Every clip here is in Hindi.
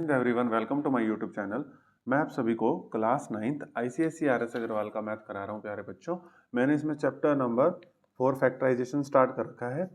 Evening everyone, welcome to my YouTube channel. मैं आप सभी को class 9th ICSE RS Agarwal का मैथ करा रहा हूँ प्यारे बच्चों। मैंने इसमें चैप्टर नंबर 4 फैक्टराइजेशन स्टार्ट कर रखा है।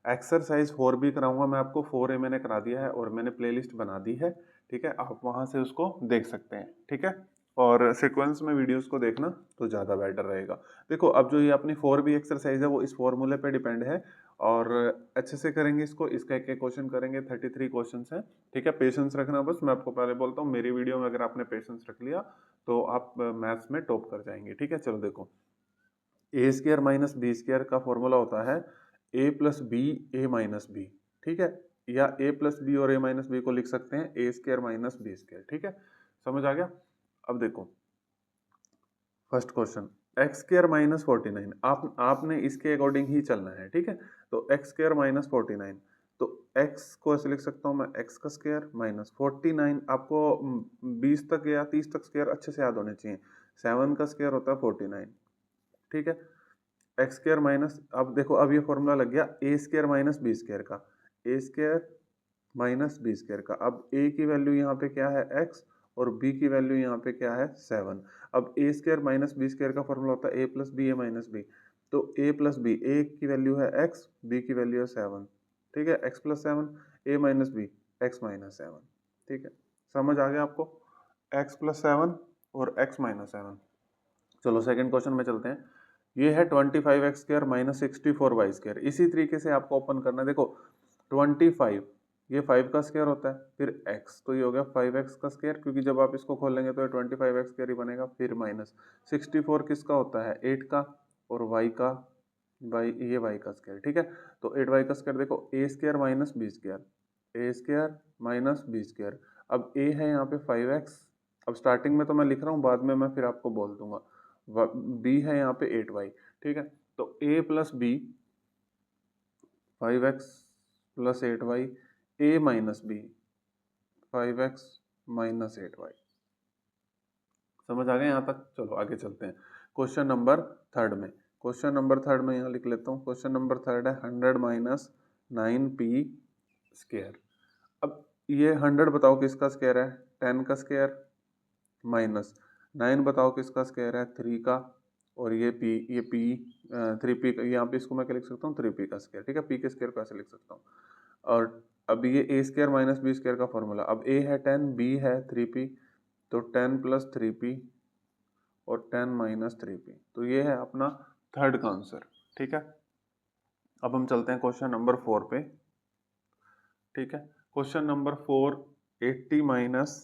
एक्सरसाइज 4 भी कराऊंगा मैं आपको, 4A मैंने करा दिया है और मैंने प्लेलिस्ट बना दी है। ठीक है, आप वहां से उसको देख सकते हैं। ठीक है, और सीक्वेंस में वीडियोस को देखना तो ज़्यादा बेटर रहेगा। देखो, अब जो ये अपनी 4B एक्सरसाइज है वो इस फॉर्मूले पे डिपेंड है और अच्छे से करेंगे इसको। इसका एक एक क्वेश्चन करेंगे, 33 क्वेश्चन हैं। ठीक है, पेशेंस रखना। बस मैं आपको पहले बोलता हूँ, मेरी वीडियो में अगर आपने पेशेंस रख लिया तो आप मैथ्स में टॉप कर जाएंगे। ठीक है, चलो देखो, ए स्क्र माइनस बी स्क्र का फॉर्मूला होता है ए प्लस बी ए माइनस बी। ठीक है, या ए प्लस बी और ए माइनस बी को लिख सकते हैं ए स्क्र माइनस बी स्क्र। ठीक है, समझ आ गया। अब देखो first question, x square minus 49। आपने इसके अकॉर्डिंग ही चलना है। ठीक है, तो एक्स स्क्र माइनस 49, तो x को ऐसे लिख सकता हूँ मैं, x का स्क्वायर माइनस 49। आपको 20 तक या 30 तक स्क्वायर अच्छे से याद होने चाहिए। 7 का स्क्वायर होता है 49। ठीक है, एक्स स्क्वायर माइनस, अब देखो अब ये फॉर्मूला लग गया ए स्क्वायर माइनस बी स्क्वायर का, ए स्क्वायर माइनस बी स्क्वायर का। अब a की वैल्यू यहाँ पे क्या है x और b की वैल्यू यहाँ पे क्या है 7। अब ए स्क्वायर माइनस बी स्क्वायर का फॉर्मूला होता है a plus B A minus B. तो a प्लस बी, a की वैल्यू है x, b की वैल्यू है 7। ठीक है, x plus 7, a minus B, X minus 7। ठीक है, समझ आ गया आपको, x प्लस 7 और x माइनस 7। चलो सेकंड क्वेश्चन में चलते हैं। ये है 25x square minus 64y square. इसी तरीके से आपको ओपन करना है। देखो 25, ये 5 का स्क्वायर होता है, फिर x, तो ये हो गया 5x का स्क्वायर, क्योंकि जब आप इसको खोलेंगे तो ये 25x स्क्वायर ही बनेगा। फिर माइनस 64 किसका होता है 8 का, और y का, ये y का स्क्वायर। ठीक है, तो 8y का स्क्वायर। देखो ए स्क्वायर माइनस बी स्क्वायर, ए स्क्वायर माइनस बी स्क्वायर। अब a है यहाँ पे 5x, अब स्टार्टिंग में तो मैं लिख रहा हूँ, बाद में मैं फिर आपको बोल दूंगा। b है यहाँ पे 8y। ठीक है, तो a plus B 5x plus 8y, a minus B 5x minus 8y। समझ आ गया यहाँ तक। चलो आगे चलते हैं क्वेश्चन नंबर थर्ड में। क्वेश्चन नंबर थर्ड में यहाँ लिख लेता हूँ। क्वेश्चन नंबर थर्ड है 100 माइनस 9p स्क्वायर। अब ये 100 बताओ किसका स्क्वायर है, 10 का स्क्वायर, माइनस 9 बताओ किसका स्क्वायर है, 3 का, और ये p 3p, यहाँ पे इसको मैं क्या लिख सकता हूँ 3p का स्क्वायर। ठीक है, p के स्क्वायर को ऐसे लिख सकता हूँ। और अब ये ए स्क्वायर माइनस बी स्क्वायर का फॉर्मूला, अब a है 10, b है 3p, तो 10 प्लस 3p और 10 माइनस 3p, तो ये है अपना थर्ड का आंसर। ठीक है, अब हम चलते हैं क्वेश्चन नंबर 4 पे। ठीक है, question number 4, 80 minus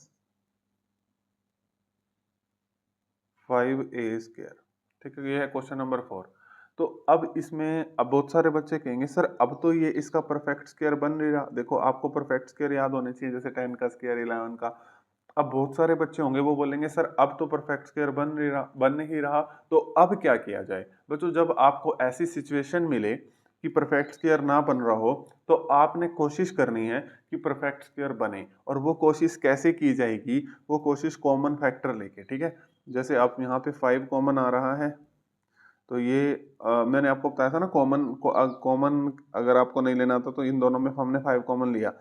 5a square. ठीक है, ये है क्वेश्चन नंबर 4। तो अब इसमें अब बहुत सारे बच्चे कहेंगे सर अब तो ये इसका परफेक्ट स्क्वायर बन नहीं रहा। देखो आपको परफेक्ट स्क्वायर याद होने चाहिए, जैसे 10 का स्क्वायर, 11 का। अब बहुत सारे बच्चे होंगे वो बोलेंगे सर अब तो परफेक्ट स्क्वायर बन नहीं रहा, तो अब क्या किया जाए। बच्चों, जब आपको ऐसी सिचुएशन मिले कि परफेक्ट स्क्वायर ना बन रहा हो, तो आपने कोशिश करनी है कि परफेक्ट स्क्वायर बने। और वो कोशिश कैसे की जाएगी, वो कोशिश कॉमन फैक्टर लेके। ठीक है, जैसे आप यहाँ पे 5 कॉमन आ रहा है, तो ये मैंने आपको बताया था ना, कॉमन अगर आपको नहीं लेना था तो इन दोनों में हमने 5 कॉमन लिया,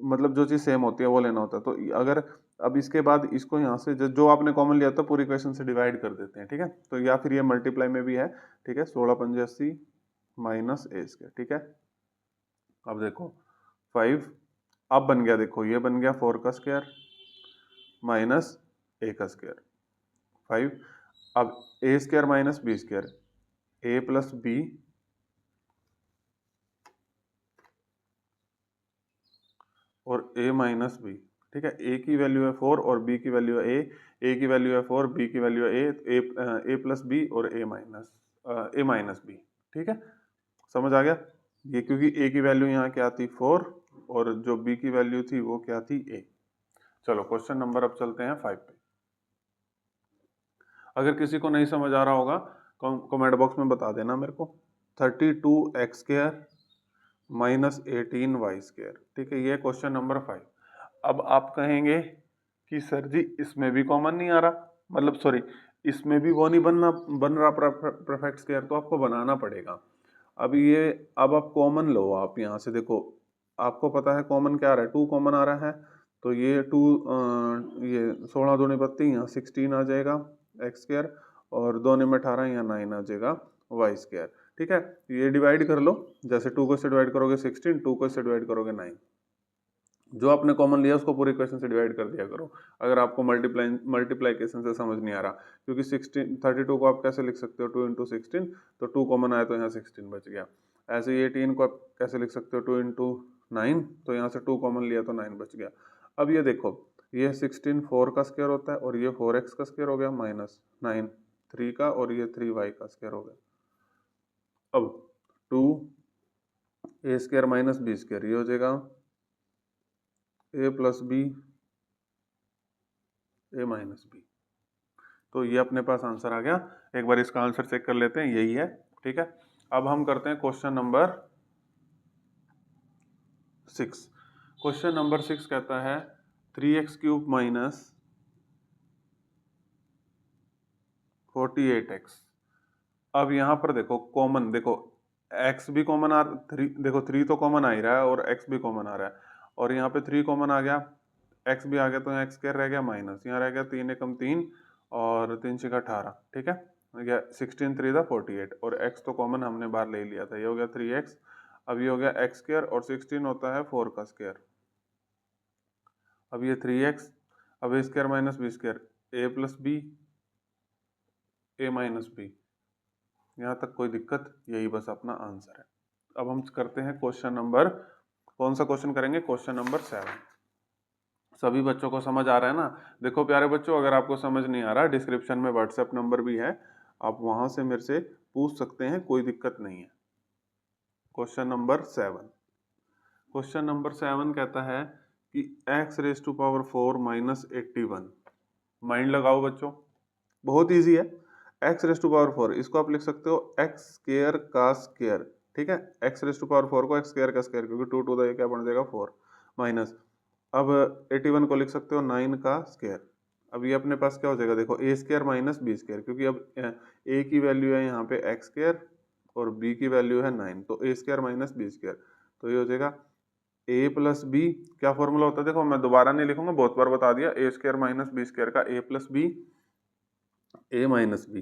मतलब जो चीज़ सेम होती है वो लेना होता है। तो अगर अब इसके बाद इसको यहाँ से जो आपने कॉमन लिया था पूरी इक्वेशन से डिवाइड कर देते हैं। ठीक है, तो या फिर ये मल्टीप्लाई में भी है। ठीक है, 16 पंजे 80 माइनस ए स्क्वायर। ठीक है, अब देखो 5 अब बन गया, देखो ये बन गया 4 का स्क्वायर माइनस ए का स्क्वायर 5। अब ए स्क्वायर माइनस बी स्क्वायर, ए प्लस बी और ए माइनस बी। ठीक है, ए की वैल्यू है 4 और बी की वैल्यू है ए की वैल्यू है 4, बी की वैल्यू है ए प्लस बी और ए माइनस बी। ठीक है, समझ आ गया ये, क्योंकि ए की वैल्यू यहाँ क्या थी 4 और जो बी की वैल्यू थी वो क्या थी ए। चलो क्वेश्चन नंबर अब चलते हैं 5 पे। अगर किसी को नहीं समझ आ रहा होगा कमेंट बॉक्स में बता देना मेरे को। 32x square minus 18y square. ठीक है, ये क्वेश्चन नंबर 5। अब आप कहेंगे कि सर जी इसमें भी कॉमन नहीं आ रहा, मतलब सॉरी इसमें भी वो नहीं बन रहा परफेक्ट स्क्वायर, तो आपको बनाना पड़ेगा। अब आप कॉमन लो। आप यहाँ से देखो, आपको पता है कॉमन क्या आ रहा है, 2 कॉमन आ रहा है, तो ये 2 ये 16 दूनी 32 यहाँ 16 आ जाएगा एक्स स्क्वायर, और 2 में 18 यहाँ 9 आ जाएगा वाई स्क्वायर। ठीक है, ये डिवाइड कर लो, जैसे 2 को इससे डिवाइड करोगे 16, 2 को इससे डिवाइड करोगे 9, जो आपने कॉमन लिया उसको पूरे इक्वेशन से डिवाइड कर दिया करो अगर आपको मल्टीप्लाइकेशन से समझ नहीं आ रहा, क्योंकि 32 को आप कैसे लिख सकते हो 2 इंटू 16, तो 2 कॉमन आया तो यहाँ 16 बच गया। ऐसे ही 18 को आप कैसे लिख सकते हो 2 इंटू 9, तो यहाँ से 2 कॉमन लिया तो 9 बच गया। अब ये देखो, ये 16 4 का स्क्वायर होता है, और ये 4x का स्क्वायर हो गया, माइनस 9 3 का, और ये 3y का स्क्वायर हो गया। अब 2 a square minus b square, ये हो जाएगा a plus B A minus B. तो ये अपने पास आंसर आ गया। एक बार इसका आंसर चेक कर लेते हैं, यही है। ठीक है, अब हम करते हैं क्वेश्चन नंबर 6। क्वेश्चन नंबर 6 कहता है 3x क्यूब माइनस 48x। अब यहाँ पर देखो कॉमन, देखो x भी कॉमन आ 3, देखो 3 तो कॉमन आ ही रहा है और x भी कॉमन आ रहा है, और यहाँ पे 3 कॉमन आ गया, x भी आ गया, तो यहाँ x स्क्वायर रह गया माइनस, यहाँ रह गया 3 एकम 3 और 3 छः 18। ठीक है, 16 3 था 48, और x तो कॉमन हमने बाहर ले लिया था, ये हो गया 3x। अब ये हो गया x स्क्वायर, और 16 होता है 4 का स्क्वायर। अब ये 3x, अब a square minus B square, a plus B A minus B. यहाँ तक कोई दिक्कत, यही बस अपना आंसर है। अब हम करते हैं क्वेश्चन नंबर, कौन सा क्वेश्चन करेंगे, क्वेश्चन नंबर 7। सभी बच्चों को समझ आ रहा है ना? देखो प्यारे बच्चों, अगर आपको समझ नहीं आ रहा, डिस्क्रिप्शन में व्हाट्सएप नंबर भी है, आप वहां से मेरे से पूछ सकते हैं, कोई दिक्कत नहीं है। क्वेश्चन नंबर 7, क्वेश्चन नंबर 7 कहता है कि x raise to power 4 minus 81। Mind लगाओ बच्चों, बहुत इजी है। x रेज टू पावर 4, इसको आप लिख सकते हो x स्क्वायर का स्क्वायर। ठीक है, x रेज टू पावर 4 को x स्क्वायर का स्क्वायर, क्योंकि 2 टू द क्या बन जाएगा 4, माइनस, अब 81 को लिख सकते हो 9 का स्क्वायर। अब ये अपने पास क्या हो जाएगा, देखो a square minus B square, क्योंकि अब a की वैल्यू है यहाँ पे x स्क्वायर और b की वैल्यू है 9, तो a square minus B square, तो ये हो जाएगा a प्लस बी। क्या फॉर्मूला होता है, देखो मैं दोबारा नहीं लिखूंगा, बहुत बार बता दिया, a square minus B square का a plus B A minus B.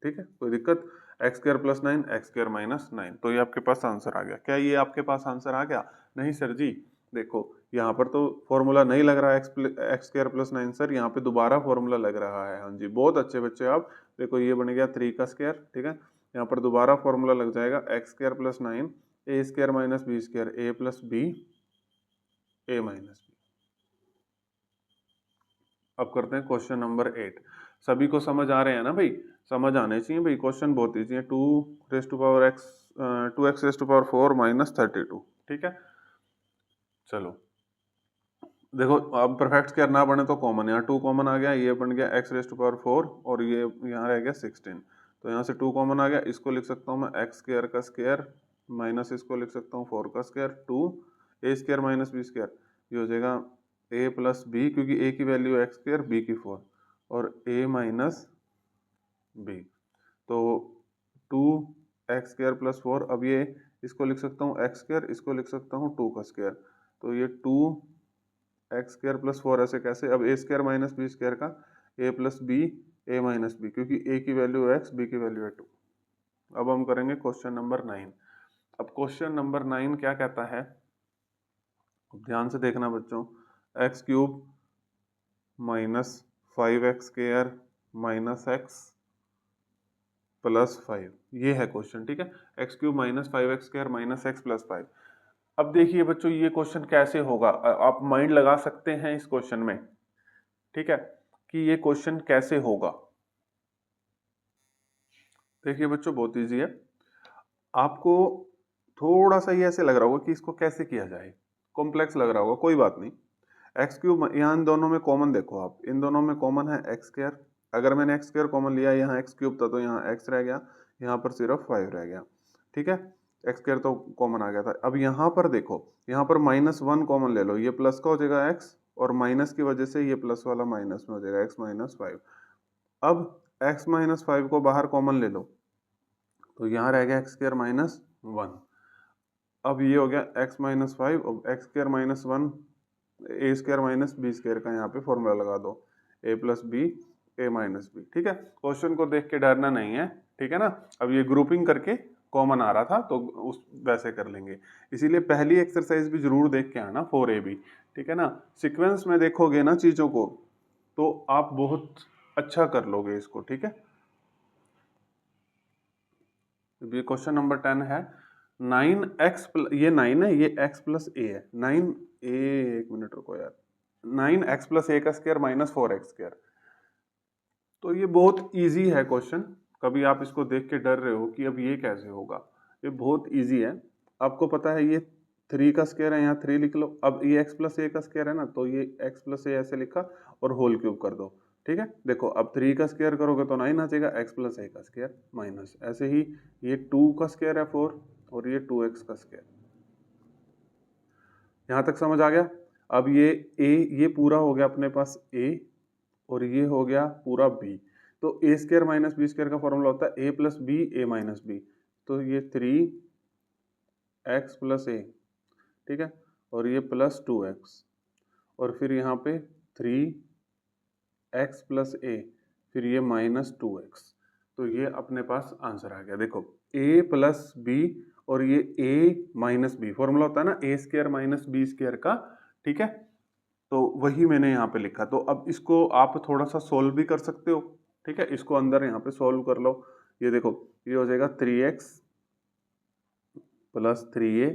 ठीक है, कोई दिक्कत, X square plus 9 X square minus 9, तो ये आपके पास आंसर आ गया। क्या ये आपके पास आंसर आ गया? नहीं सर जी, देखो यहाँ पर तो फॉर्मूला नहीं लग रहा है एक्स स्क्वायर प्लस 9 सर, यहाँ पे दोबारा फॉर्मूला लग रहा है। हाँ जी, बहुत अच्छे बच्चे आप। देखो ये बन गया 3 का स्क्वायर। ठीक है, यहाँ पर दोबारा फॉर्मूला लग जाएगा एक्स स्क्वायर प्लस 9 ए स्क्वायर माइनस बी स्क्वायर ए प्लस बी ए माइनस बी। अब करते हैं क्वेश्चन नंबर 8। सभी को समझ आ रहे हैं ना भाई? समझ आने चाहिए भाई, क्वेश्चन बहुत ईजी है। 2 raise to power X 2x raise to power 4 minus 32। ठीक है, चलो देखो, अब परफेक्ट स्क्वायर ना बने तो कॉमन, यहाँ 2 कॉमन आ गया, ये बन गया x रेज टू पावर 4 और ये यहाँ रह गया 16, तो यहाँ से 2 कॉमन आ गया, इसको लिख सकता हूँ मैं x स्क्वायर का स्क्वायर माइनस इसको लिख सकता हूँ 4 का square, 2 a square minus B square, ये हो जाएगा a प्लस बी, क्योंकि a की वैल्यू है x स्क्वायर, b की 4, और a माइनस b, तो 2 एक्स स्क्वायर प्लस 4। अब ये इसको लिख सकता हूँ x स्क्वायर, इसको लिख सकता हूँ 2 का स्क्वायर, तो ये 2 एक्स स्क्वायर प्लस 4 ऐसे कैसे, अब ए स्क्वायर माइनस बी स्क्वायर का ए प्लस बी ए माइनस बी, क्योंकि ए की वैल्यू है एक्स, बी की वैल्यू है 2। अब हम करेंगे क्वेश्चन नंबर 9। अब क्वेश्चन नंबर 9 क्या कहता है, ध्यान से देखना बच्चों, x cube minus 5x square minus x plus 5, ये है क्वेश्चन। ठीक है, x cube minus 5x square minus x plus 5। अब देखिए बच्चों, ये क्वेश्चन कैसे होगा, आप माइंड लगा सकते हैं इस क्वेश्चन में। ठीक है, कि ये क्वेश्चन कैसे होगा। देखिए बच्चों, बहुत इजी है। आपको थोड़ा सा ये ऐसे लग रहा होगा कि इसको कैसे किया जाए, कॉम्प्लेक्स लग रहा होगा, कोई बात नहीं। एक्स क्यूब, यहाँ इन दोनों में कॉमन देखो आप, इन दोनों में कॉमन है एक्स स्क्वायर, अगर मैंने एक्स स्क्वायर कॉमन लिया, यहाँ एक्स क्यूब था तो यहाँ एक्स रह गया, यहाँ पर सिर्फ 5 रह गया। ठीक है, एक्स स्क्वायर तो कॉमन आ गया था। अब यहाँ पर देखो, यहाँ पर -1 कॉमन ले लो, ये प्लस का हो जाएगा एक्स, और माइनस की वजह से ये प्लस वाला माइनस में हो जाएगा एक्स माइनस 5। अब एक्स माइनस 5 को बाहर कॉमन ले लो, तो यहाँ रह गया एक्स स्क्वायर माइनस 1। अब ये हो गया एक्स माइनस 5, अब एक्स स्क्वायर माइनस 1 ए स्क्वायर माइनस बी स्क्वायर का यहाँ पे फॉर्मूला लगा दो, ए प्लस बी ए माइनस बी। ठीक है, क्वेश्चन को देख के डरना नहीं है, ठीक है ना। अब ये ग्रुपिंग करके कॉमन आ रहा था तो उस वैसे कर लेंगे, इसीलिए पहली एक्सरसाइज भी जरूर देख के आना 4AB, ठीक है ना। सीक्वेंस में देखोगे ना चीजों को तो आप बहुत अच्छा कर लोगे इसको, ठीक है। ये क्वेश्चन नंबर 10 है 9x ये 9 है, ये x प्लस ए है, 9a, एक मिनट रुको यार, 9x प्लस ए का स्क्वायर माइनस 4x स्क्वायर। तो ये बहुत इजी है क्वेश्चन, कभी आप इसको देख के डर रहे हो कि अब ये कैसे होगा, ये बहुत इजी है। आपको पता है ये 3 का स्क्वायर है, यहाँ 3 लिख लो। अब ये x प्लस ए का स्क्वायर है ना, तो ये x प्लस ए ऐसे लिखा और होल क्यूब कर दो, ठीक है। देखो अब 3 का स्क्वायर करोगे तो 9 आ जाएगा, x प्लस ए का स्क्वायर माइनस, ऐसे ही ये 2 का स्क्वायर है 4 और ये 2x का स्क्वायर। यहाँ तक समझ आ गया। अब ये a, ये पूरा हो गया अपने पास a और ये हो गया पूरा b। तो ए स्क्वायर माइनस बी स्क्वायर का फॉर्मूला होता है ए प्लस बी ए माइनस बी। तो ये 3x प्लस ए, ठीक है, और ये प्लस 2x, और फिर यहाँ पे 3x प्लस ए, फिर ये माइनस 2x। तो ये अपने पास आंसर आ गया। देखो a प्लस बी और ये a माइनस बी, फॉर्मूला होता है ना ए स्क्वायर माइनस बी स्क्वायर का, ठीक है। तो वही मैंने यहाँ पे लिखा। तो अब इसको आप थोड़ा सा सोल्व भी कर सकते हो, ठीक है। इसको अंदर यहाँ पे सोल्व कर लो। ये देखो ये हो जाएगा 3x प्लस 3a,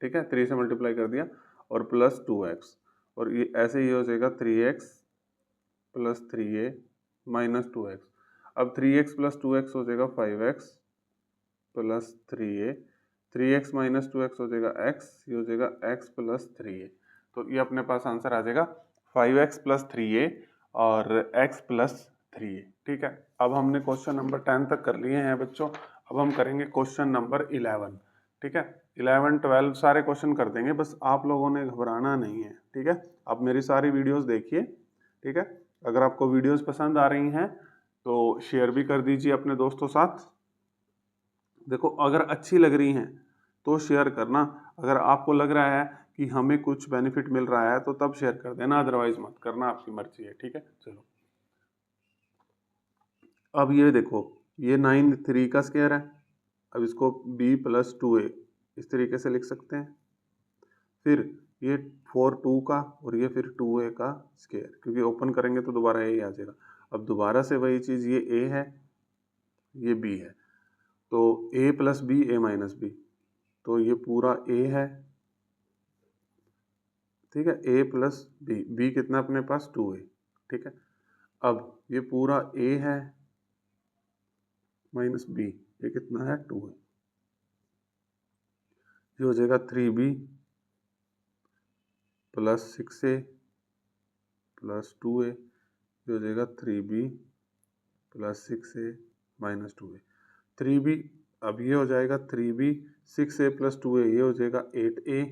ठीक है, 3 से मल्टीप्लाई कर दिया, और प्लस 2x, और ये ऐसे ही हो जाएगा 3x plus 3a minus 2x। अब 3x प्लस 2x हो जाएगा 5x plus 3a, 3x minus 2x हो जाएगा x, ये हो जाएगा x प्लस 3a। तो ये अपने पास आंसर आ जाएगा 5x प्लस 3a और x प्लस 3a, ठीक है। अब हमने क्वेश्चन नंबर 10 तक कर लिए हैं बच्चों। अब हम करेंगे क्वेश्चन नंबर 11, ठीक है। 11 12 सारे क्वेश्चन कर देंगे, बस आप लोगों ने घबराना नहीं है, ठीक है। आप मेरी सारी वीडियोस देखिए, ठीक है। अगर आपको वीडियोस पसंद आ रही हैं तो शेयर भी कर दीजिए अपने दोस्तों साथ। देखो अगर अच्छी लग रही हैं तो शेयर करना, अगर आपको लग रहा है कि हमें कुछ बेनिफिट मिल रहा है तो तब शेयर कर देना, अदरवाइज मत करना, आपकी मर्जी है, ठीक है। चलो अब ये देखो ये 9 3 का स्क्वायर है, अब इसको b प्लस 2a इस तरीके से लिख सकते हैं। फिर ये 4 2 का और ये फिर 2a का स्क्वायर, क्योंकि ओपन करेंगे तो दोबारा a आ जाएगा। अब दोबारा से वही चीज़, ये a है ये b है, तो a plus B A minus B, तो ये पूरा a है, ठीक है, a प्लस बी, b कितना अपने पास 2a, ठीक है। अब ये पूरा a है माइनस b, ये कितना है 2a, ये हो जाएगा 3b plus 6a plus 2a, ये हो जाएगा 3b plus 6a minus 2a। 3b, अब ये हो जाएगा 3b 6a प्लस 2a, ये हो जाएगा 8a,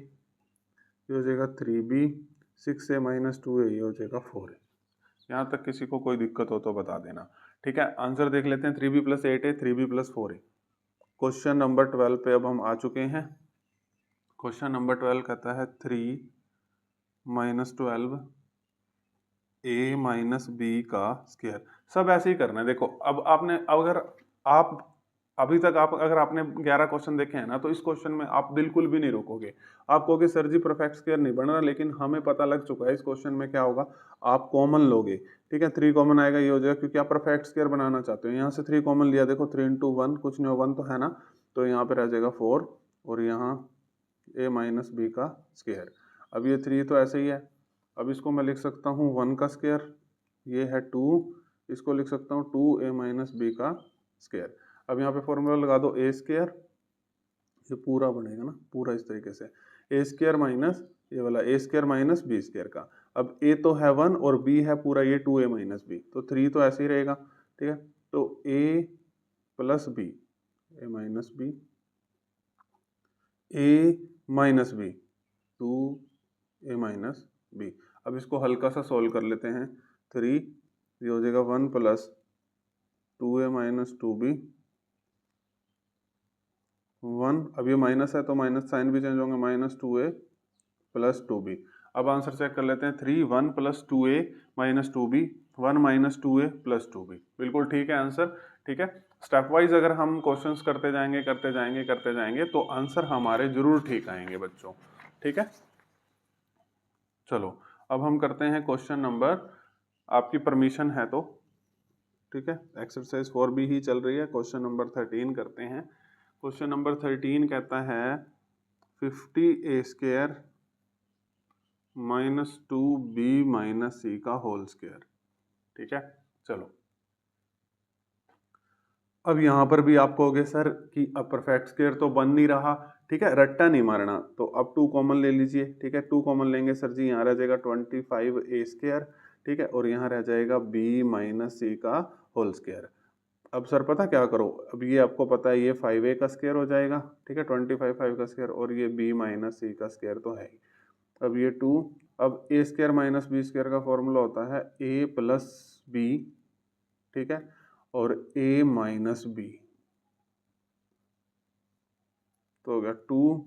ये हो जाएगा 3b 6a माइनस 2a, ये हो जाएगा 4a। यहाँ तक किसी को कोई दिक्कत हो तो बता देना, ठीक है। आंसर देख लेते हैं, 3b plus 8a 3b plus 4a। Question number 12 पे अब हम आ चुके हैं। क्वेश्चन नंबर 12 कहता है 3 माइनस 12 a माइनस बी का स्क्वायर। सब ऐसे ही करना है। देखो अब आपने, अगर आप अभी तक आप अगर आपने 11 क्वेश्चन देखे हैं ना, तो इस क्वेश्चन में आप बिल्कुल भी नहीं रोकोगे। आप कहोगे सर जी परफेक्ट स्क्वायर नहीं बन रहा, लेकिन हमें पता लग चुका है इस क्वेश्चन में क्या होगा, आप कॉमन लोगे, ठीक है। 3 कॉमन आएगा, ये हो जाएगा, क्योंकि आप परफेक्ट स्क्वायर बनाना चाहते हो। यहाँ से 3 कॉमन लिया, देखो 3 इंटू 1 कुछ नहीं हो, 1 तो है ना, तो यहाँ पे रह जाएगा 4 और यहाँ a माइनस बी का स्क्वायर। अब ये 3 तो ऐसे ही है, अब इसको मैं लिख सकता हूँ 1 का स्क्वायर, ये है 2, इसको लिख सकता हूँ 2a माइनस बी का स्क्वायर। अब यहाँ पे फॉर्मूला लगा दो a स्क्वायर, ये पूरा बनेगा ना पूरा इस तरीके से, a स्क्वायर माइनस ये वाला a square minus B square का। अब a तो है 1 और b है पूरा ये 2a माइनस बी, तो 3 तो ऐसे ही रहेगा, ठीक है। तो a plus B, a minus B, a minus B 2a minus B. अब इसको हल्का सा सोल्व कर लेते हैं। 3 ये हो जाएगा 1 प्लस 2a माइनस 2b 1, अब ये माइनस है तो माइनस साइन भी चेंज होंगे, माइनस 2a प्लस 2b। अब आंसर चेक कर लेते हैं। 3 1 plus 2a minus 2b 1 minus 2a plus 2b, बिल्कुल ठीक है आंसर। ठीक है, स्टेप वाइज अगर हम क्वेश्चंस करते जाएंगे तो आंसर हमारे जरूर ठीक आएंगे बच्चों। ठीक है, चलो अब हम करते हैं क्वेश्चन नंबर, आपकी परमिशन है तो। ठीक है, एक्सरसाइज 4b ही चल रही है, क्वेश्चन नंबर 13 करते हैं। क्वेश्चन नंबर 13 कहता है 50a square minus 2b minus c का होल स्क्वायर। ठीक है, चलो अब यहाँ पर भी आप कहोगे सर कि अब परफेक्ट स्क्वायर तो बन नहीं रहा। ठीक है, रट्टा नहीं मारना, तो अब 2 कॉमन ले लीजिए। ठीक है, 2 कॉमन लेंगे सर जी, यहाँ रह जाएगा 25a स्क्वायर। ठीक है, और यहाँ रह जाएगा b माइनस सी का होल स्क्वायर। अब सर पता क्या करो, अब ये आपको पता है ये 5a का स्क्वायर हो जाएगा। ठीक है, 25 5 का स्क्वायर, और ये b माइनस सी का स्क्वायर तो है ही। अब ये 2, अब a square minus b square का फॉर्मूला होता है a प्लस b। ठीक है, और a माइनस b, तो हो गया 2,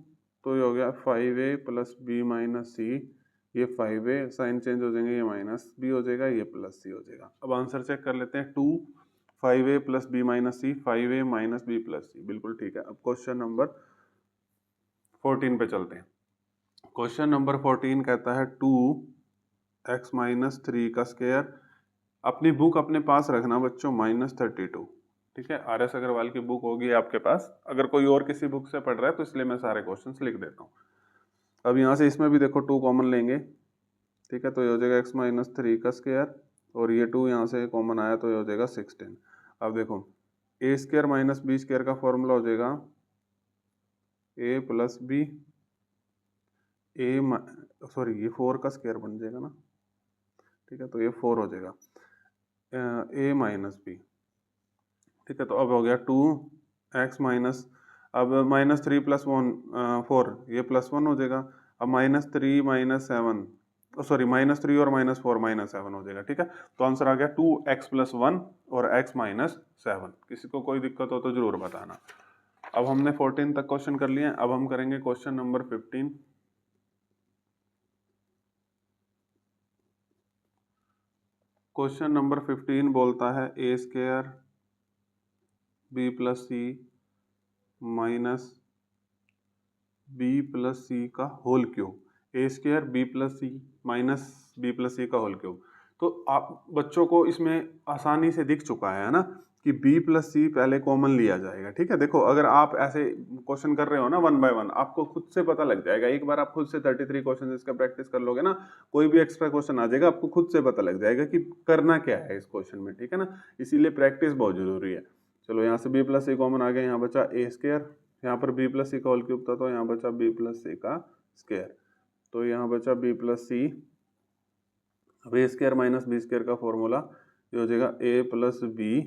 तो ये हो गया 5a plus b minus c। ये 5a साइन चेंज हो जाएंगे, ये माइनस b हो जाएगा, ये प्लस c हो जाएगा। अब आंसर चेक कर लेते हैं। 2 5a plus b minus c, 5a minus b plus c, बिल्कुल ठीक है। अब क्वेश्चन नंबर 14 पे चलते हैं। क्वेश्चन नंबर 14 कहता है 2x माइनस 3 का स्क्वायर। अपनी बुक अपने पास रखना बच्चों, -32। ठीक है, RS अग्रवाल की बुक होगी आपके पास, अगर कोई और किसी बुक से पढ़ रहा है तो इसलिए मैं सारे क्वेश्चंस लिख देता हूँ। अब यहाँ से इसमें भी देखो 2 कॉमन लेंगे। ठीक है, तो ये हो जाएगा x माइनस 3 का स्क्वायर, और ये 2 यहाँ से कॉमन आया तो ये हो जाएगा 16। अब देखो a square minus b square का फॉर्मूला हो जाएगा a प्लस b, सॉरी ये 4 का स्क्वायर बन जाएगा ना। ठीक है, तो ये 4 हो जाएगा a माइनस b। ठीक है, तो अब हो गया 2x माइनस, अब -3 प्लस 1 4, ये +1 हो जाएगा। अब -3 माइनस 7, सॉरी -3 और -4 -7 हो जाएगा। ठीक है, तो आंसर आ गया 2x प्लस 1 और x माइनस 7। किसी को कोई दिक्कत हो तो जरूर बताना। अब हमने 14 तक क्वेश्चन कर लिए, अब हम करेंगे क्वेश्चन नंबर 15। क्वेश्चन नंबर 15 बोलता है a square b plus C minus b plus C का whole cube. A square B plus C minus B plus C का होल क्यूब। तो आप बच्चों को इसमें आसानी से दिख चुका है ना कि b प्लस सी पहले कॉमन लिया जाएगा। ठीक है, देखो अगर आप ऐसे क्वेश्चन कर रहे हो ना 1 बाय 1, आपको खुद से पता लग जाएगा। एक बार आप खुद से 33 क्वेश्चन इसका प्रैक्टिस कर लोगे ना, कोई भी एक्स्ट्रा क्वेश्चन आ जाएगा, आपको खुद से पता लग जाएगा कि करना क्या है इस क्वेश्चन में। ठीक है ना, इसीलिए प्रैक्टिस बहुत जरूरी है। चलो यहाँ से b प्लस सी कॉमन आ गया, यहाँ बचा a स्क्वायर, यहाँ पर b प्लस सी का होल क्यूब था तो यहाँ बचा b प्लस सी का स्क्वायर, तो यहाँ बचा b प्लस सी। अब a square minus b square का फॉर्मूला ये हो जाएगा a प्लस b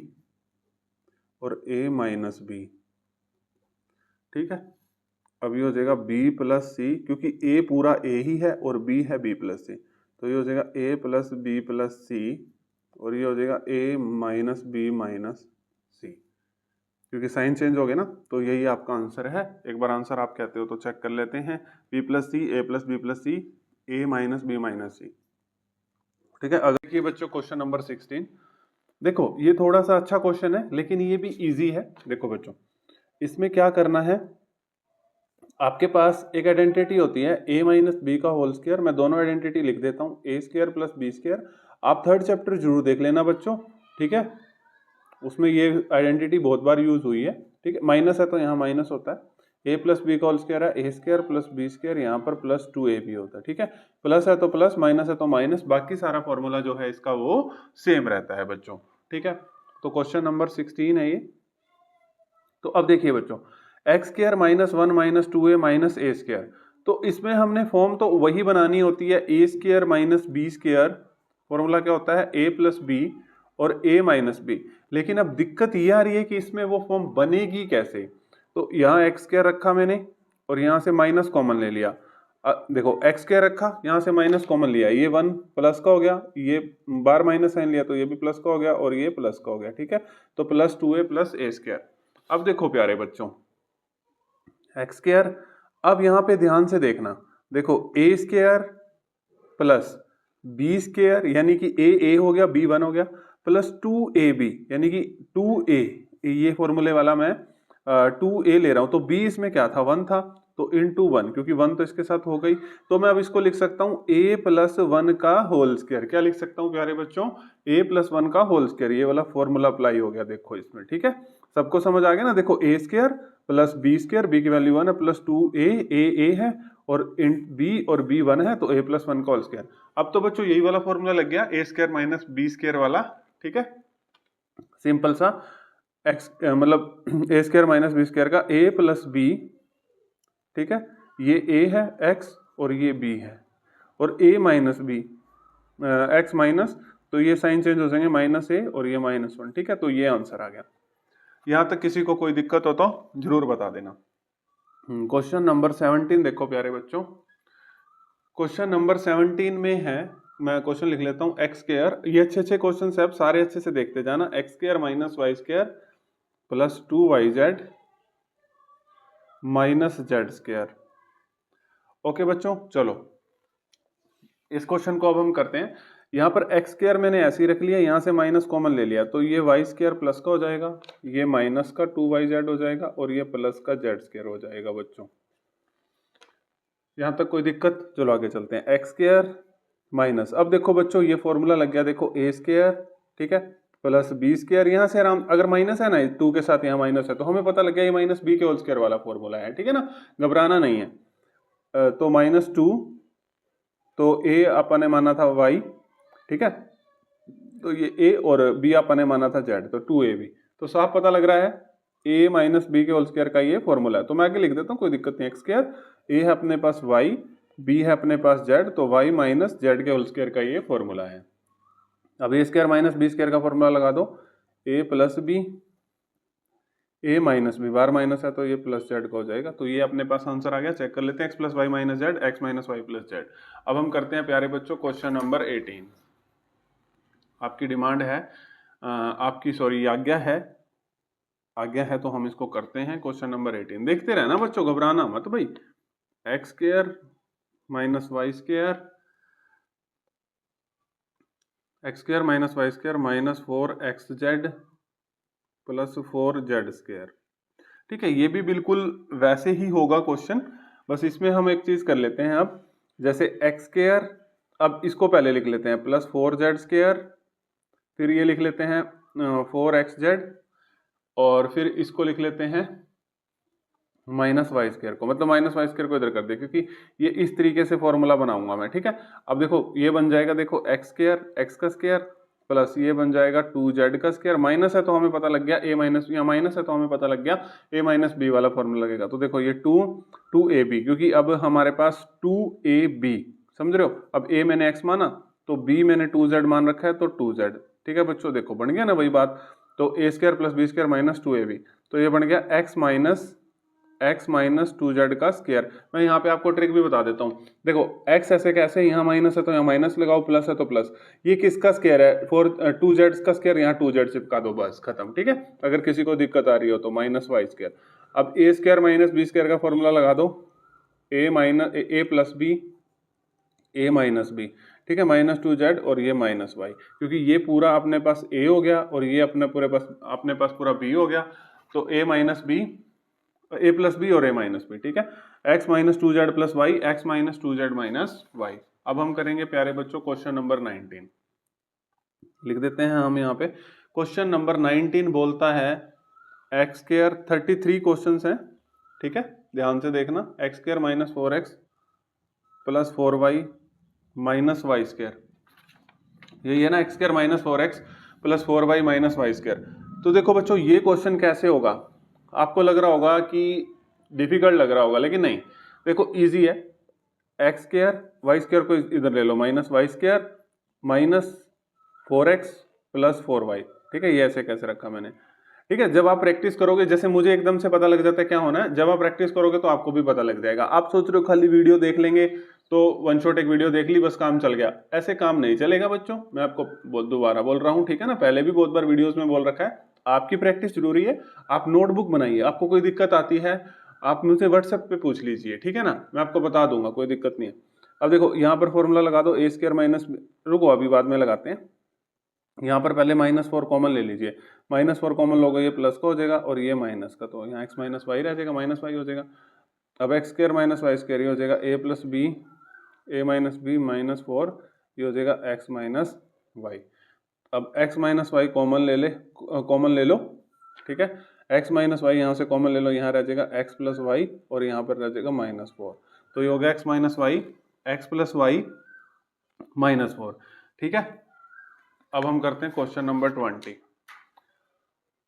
और a माइनस b। ठीक है, अब ये हो जाएगा b प्लस सी, क्योंकि a पूरा a ही है और b है b प्लस सी, तो ये हो जाएगा a प्लस b प्लस सी, और ये हो जाएगा a माइनस b माइनस सी, क्योंकि साइन चेंज हो गया ना। तो यही आपका आंसर है। एक बार आंसर आप कहते हो तो चेक कर लेते हैं। b plus C, a plus b plus C, a minus b minus C. ठीक है, अगर देखिए बच्चों क्वेश्चन नंबर 16, देखो ये थोड़ा सा अच्छा क्वेश्चन है लेकिन ये भी इजी है। देखो बच्चों इसमें क्या करना है, आपके पास एक आइडेंटिटी होती है a माइनस बी का होल स्क्वायर। मैं दोनों आइडेंटिटी लिख देता हूँ, a square plus B square. आप थर्ड चैप्टर जरूर देख लेना बच्चों। ठीक है, उसमें ये आइडेंटिटी बहुत बार यूज हुई है। ठीक है, माइनस है तो यहाँ माइनस होता है, a प्लस बी का होल स्क्वायर है, a square plus B square, यहाँ पर प्लस 2ab होता है। ठीक है, प्लस है तो प्लस, माइनस है तो माइनस, बाकी सारा फॉर्मूला जो है इसका वो सेम रहता है बच्चों। ठीक है, तो क्वेश्चन नंबर 16 है ये। तो अब देखिए बच्चों x square minus 1 minus 2a minus a square, तो इसमें हमने फॉर्म तो वही बनानी होती है, a square minus B square. Formula क्या होता है, a प्लस बी और a माइनस बी। लेकिन अब दिक्कत ये आ रही है कि इसमें वो फॉर्म बनेगी कैसे। तो यहाँ एक्स स्क्वायर रखा मैंने और यहाँ से माइनस कॉमन ले लिया। देखो एक्स स्क्वायर रखा, यहाँ से माइनस कॉमन लिया, ये 1 प्लस का हो गया, ये बार माइनस साइन लिया तो ये भी प्लस का हो गया और ये प्लस का हो गया। ठीक है, तो plus 2a plus a square. अब देखो प्यारे बच्चों एक्स स्क्वायर, अब यहाँ पे ध्यान से देखना, देखो a square plus B square यानी कि ए हो गया, बी 1 हो गया, प्लस 2ab यानी कि 2a, ये फॉर्मूले वाला मैं 2a ले रहा हूं, तो b इसमें क्या था 1 था, तो इंटू 1, क्योंकि 1 तो इसके साथ हो गई, तो मैं अब इसको लिख सकता हूं a प्लस 1 का होल स्क्वायर। क्या लिख सकता हूं प्यारे बच्चों, a प्लस 1 का होल स्क्वायर। ये वाला फॉर्मूला अप्लाई हो गया देखो इसमें, ठीक है, सबको समझ आ गया ना। देखो a square plus B square, B की वैल्यू 1 है, प्लस 2a, a है और b और b 1 है, तो a प्लस 1 का होल स्क्वायर। अब तो बच्चों यही वाला फॉर्मूला लग गया, a square minus B square वाला, ठीक है, सिंपल सा एक्स मतलब A square minus B square का a प्लस बी, ठीक है, ये a है x और ये b है, और a minus B x minus, तो ये साइन चेंज हो जाएंगे, माइनस a और ये -1, ठीक है, तो ये आंसर आ गया। यहां तक किसी को कोई दिक्कत हो तो जरूर बता देना। क्वेश्चन नंबर 17 देखो प्यारे बच्चों, क्वेश्चन नंबर 17 में है, मैं क्वेश्चन लिख लेता हूं, एक्स स्क्वायर, ये अच्छे क्वेश्चन है, अब सारे अच्छे से देखते जाना, X square minus Y square plus 2yz minus Z square. Okay बच्चों, चलो इस क्वेश्चन को अब हम करते हैं। यहाँ पर एक्स स्क्वायर मैंने ऐसे ही रख लिया, यहाँ से माइनस कॉमन ले लिया, तो ये वाई स्क्वायर प्लस का हो जाएगा, ये माइनस का 2yz हो जाएगा, और ये प्लस का जेड स्क्वायर हो जाएगा बच्चों। यहाँ तक कोई दिक्कत? चलो आगे चलते हैं। एक्स स्क्वायर माइनस, अब देखो बच्चों ये फॉर्मूला लग गया, देखो ए स्क्वायर, ठीक है, प्लस बी स्क्वायर, यहाँ से आराम, अगर माइनस है ना 2 के साथ, यहाँ माइनस है, तो हमें पता लग गया ये माइनस बी के होल स्क्वायर वाला फॉर्मूला है, ठीक है ना, घबराना नहीं है। तो -2, तो ए अपन ने माना था y, ठीक है, तो ये a और b अपन ने माना था z, तो 2ab, तो साफ पता लग रहा है a माइनस बी के होल स्क्वायर का ये फॉर्मूला है। तो मैं आगे लिख देता हूँ, कोई दिक्कत नहीं, एक्स स्क्वायर, a है अपने पास y, b है अपने पास z, तो y माइनस जेड के होल स्क्वायर का ये फॉर्मूला है। अब a square minus B square का फॉर्मूला लगा दो, a plus B, a minus B, बार माइनस है तो ये प्लस जेड का हो जाएगा, तो ये अपने पास आंसर आ गया। चेक कर लेते हैं, x plus Y minus Z, x minus Y plus Z. अब हम करते हैं प्यारे बच्चों क्वेश्चन नंबर 18। आपकी डिमांड है, आपकी सॉरी आज्ञा है तो हम इसको करते हैं। क्वेश्चन नंबर 18 देखते रहना बच्चों, घबराना मत भाई। X square minus Y square, X square minus Y square minus 4xz plus 4z square, ठीक है, ये भी बिल्कुल वैसे ही होगा क्वेश्चन, बस इसमें हम एक चीज कर लेते हैं। अब जैसे एक्स स्क्वायर, अब इसको पहले लिख लेते हैं प्लस 4z स्क्वायर, फिर ये लिख लेते हैं 4xz, और फिर इसको लिख लेते हैं माइनस वाई स्क्वायर को, मतलब माइनस वाई स्क्वायर को इधर कर दे, क्योंकि ये इस तरीके से फॉर्मूला बनाऊंगा मैं, ठीक है। अब देखो ये बन जाएगा, देखो एक्स स्क्वायर, एक्स का स्क्वायर, प्लस ये बन जाएगा 2z का स्क्वायर, माइनस है तो हमें पता लग गया a माइनस, या माइनस है तो हमें पता लग गया a माइनस बी वाला फॉर्मूला लगेगा। तो देखो ये 2ab, क्योंकि अब हमारे पास 2ab, समझ रहे हो, अब a मैंने x माना, तो b मैंने 2z मान रखा है, तो 2z, ठीक है बच्चों, देखो बन गया ना वही बात। तो a square plus B square minus 2ab, तो ये बन गया x माइनस 2z का स्क्वायर। मैं यहाँ पे आपको ट्रिक भी बता देता हूँ, देखो x ऐसे कैसे, यहाँ माइनस है तो यहाँ माइनस लगाओ, प्लस है तो प्लस, ये किसका स्क्वायर है, 2z का स्क्वायर, यहाँ 2z चिपका दो, बस खत्म, ठीक है। अगर किसी को दिक्कत आ रही हो तो माइनस वाई स्क्वायर। अब a square minus B square का फॉर्मूला लगा दो, a plus B, a minus B, ठीक है, माइनस 2z और ये माइनस वाई, क्योंकि ये पूरा अपने पास a हो गया और ये अपने पास पूरा b हो गया, तो a minus B, A plus B और ए माइनस बी, ठीक है, X minus 2z plus Y, X minus 2z minus Y. अब हम करेंगे प्यारे बच्चों क्वेश्चन नंबर 19, लिख देते हैं हम यहाँ पे। क्वेश्चन नंबर 19 बोलता है एक्स स्क्वायर, 33 क्वेश्चन हैं, ठीक है, ध्यान से देखना, X square minus 4x plus 4y minus Y square, यही है ना, X square minus 4x plus 4y minus Y square. तो देखो बच्चों ये क्वेश्चन कैसे होगा, आपको लग रहा होगा कि डिफिकल्ट लग रहा होगा, लेकिन नहीं, देखो इजी है। एक्स स्क्वायर वाई स्क्वायर को इधर ले लो, minus Y square minus 4x plus 4y, ठीक है, ये ऐसे कैसे रखा मैंने, ठीक है। जब आप प्रैक्टिस करोगे, जैसे मुझे एकदम से पता लग जाता है क्या होना है, जब आप प्रैक्टिस करोगे तो आपको भी पता लग जाएगा। आप सोच रहे हो खाली वीडियो देख लेंगे तो वन शॉट एक वीडियो देख ली बस काम चल गया, ऐसे काम नहीं चलेगा बच्चों, मैं आपको दोबारा बोल रहा हूँ, ठीक है ना, पहले भी बहुत बार वीडियोस में बोल रखा है, आपकी प्रैक्टिस जरूरी है। आप नोटबुक बनाइए, आपको कोई दिक्कत आती है आप मुझसे व्हाट्सएप पे पूछ लीजिए, ठीक है ना, मैं आपको बता दूंगा, कोई दिक्कत नहीं है। अब देखो यहाँ पर फॉर्मूला लगा दो, ए स्क्वायर माइनस, रुको अभी बाद में लगाते हैं, यहाँ पर पहले -4 कॉमन ले लीजिए, -4 कॉमन लोगे ये प्लस का हो जाएगा और ये माइनस का, तो यहाँ x माइनस वाई रह जाएगा, माइनस वाई हो जाएगा। अब x square minus Y square ये हो जाएगा a plus B, A minus B -4, ये हो जाएगा x माइनस वाई। अब x माइनस वाई कॉमन ले लो, ठीक है, x माइनस वाई यहाँ से कॉमन ले लो, यहाँ रह जाएगा x प्लस वाई और यहाँ पर रह जाएगा -4, तो ये हो गया x minus Y, x plus Y -4, ठीक है। अब हम करते हैं क्वेश्चन नंबर 20।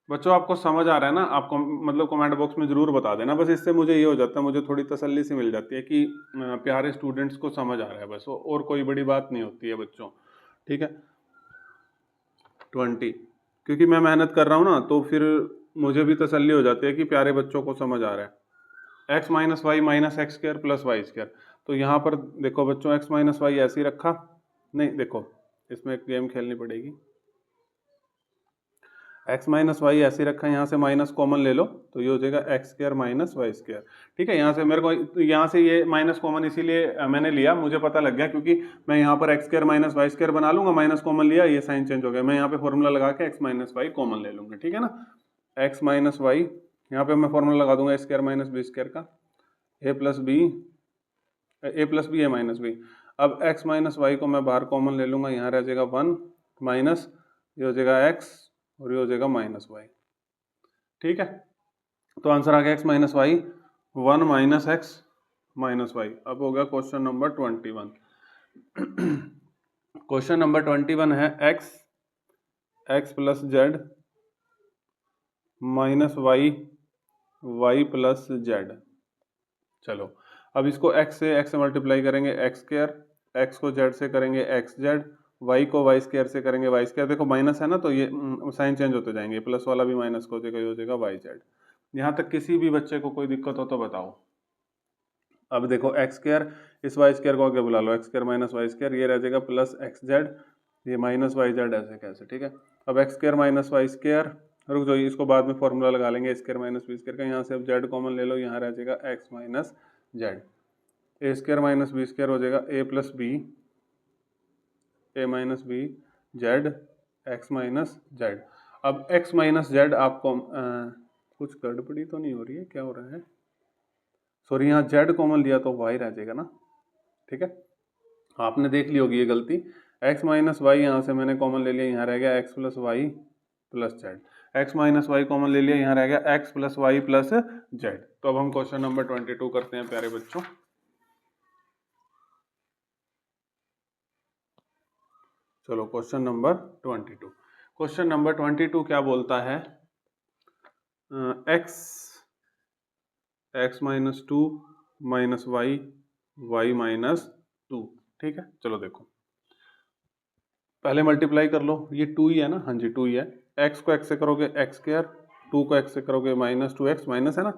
बच्चों आपको समझ आ रहा है ना, आपको मतलब कमेंट बॉक्स में जरूर बता देना, बस इससे मुझे ये हो जाता है, मुझे थोड़ी तसल्ली सी मिल जाती है कि प्यारे स्टूडेंट्स को समझ आ रहा है, बस और कोई बड़ी बात नहीं होती है बच्चों, ठीक है। 20 क्योंकि मैं मेहनत कर रहा हूँ ना, तो फिर मुझे भी तसल्ली हो जाती है कि प्यारे बच्चों को समझ आ रहा है। x minus Y minus X square plus Y square, तो यहाँ पर देखो बच्चों x माइनस वाई ऐसे ही रखा, नहीं देखो इसमें एक गेम खेलनी पड़ेगी, x माइनस वाई ऐसे रखा, यहाँ से माइनस कॉमन ले लो, तो ये हो जाएगा X square minus Y square, ठीक है। यहाँ से मेरे को यहाँ से ये माइनस कॉमन इसीलिए मैंने लिया, मुझे पता लग गया, क्योंकि मैं यहाँ पर X square minus Y square बना लूंगा, माइनस कॉमन लिया, ये साइन चेंज हो गया, मैं यहाँ पे फॉर्मूला लगा के एक्स माइनस वाई कॉमन ले लूंगा, ठीक है ना। एक्स माइनस वाई, यहाँ पे मैं फॉर्मूला लगा दूंगा ए स्क्वायर माइनस बी स्क्वायर का, ए प्लस बी ए माइनस बी। अब एक्स माइनस वाई को मैं बाहर कॉमन ले लूंगा, यहाँ रह जाएगा 1 माइनस, ये हो जाएगा एक्स और ये हो जाएगा माइनस वाई, ठीक है। तो आंसर आ गया X minus Y, 1 minus X minus Y. अब हो गया क्वेश्चन नंबर 21। क्वेश्चन नंबर 21 है X plus Z minus Y plus Z. चलो अब इसको x से मल्टीप्लाई करेंगे एक्स स्क्वायर, एक्स को जेड से करेंगे एक्स जेड, वाई को वाई स्क्वायर से करेंगे वाई स्क्वायर, देखो माइनस है ना तो ये साइन चेंज होते जाएंगे, प्लस वाला भी माइनस को हो जाएगा, ये हो जाएगा वाई जेड। यहाँ तक किसी भी बच्चे को कोई दिक्कत हो तो बताओ। अब देखो एक्स स्क्वायर, इस वाई स्क्वायर को आगे बुला लो, x square minus Y square, ये रह जाएगा प्लस एक्स जेड, ये माइनस वाई जेड, ऐसे कैसे, ठीक है। अब x square minus Y square, रुक जाओ इसको बाद में फॉर्मूला लगा लेंगे, A square minus B square का, यहाँ से अब जेड कॉमन ले लो, यहाँ रह जाएगा x minus z, A square minus B square हो जाएगा A plus B, A minus B z x minus z. अब एक्स माइनस जेड आपको कुछ गड़बड़ी तो नहीं हो रही है, क्या हो रहा है, सॉरी यहाँ जेड कॉमन लिया तो वाई रह जाएगा ना, ठीक है, आपने देख ली होगी ये गलती, एक्स माइनस वाई यहाँ से मैंने कॉमन ले लिया, यहाँ रह गया X plus Y plus Z, x minus Y common ले लिया, यहाँ रह गया X plus Y plus Z. तो अब हम क्वेश्चन नंबर 22 करते हैं प्यारे बच्चों। चलो क्वेश्चन नंबर 22, क्वेश्चन नंबर 22 क्या बोलता है, X minus 2 minus Y minus 2, ठीक है। चलो देखो पहले मल्टीप्लाई कर लो, ये 2 ही है ना, हाँ जी 2 ही है, एक्स को एक्स से करोगे एक्स स्क्वायर, 2 को एक्स से करोगे माइनस 2x, माइनस है ना,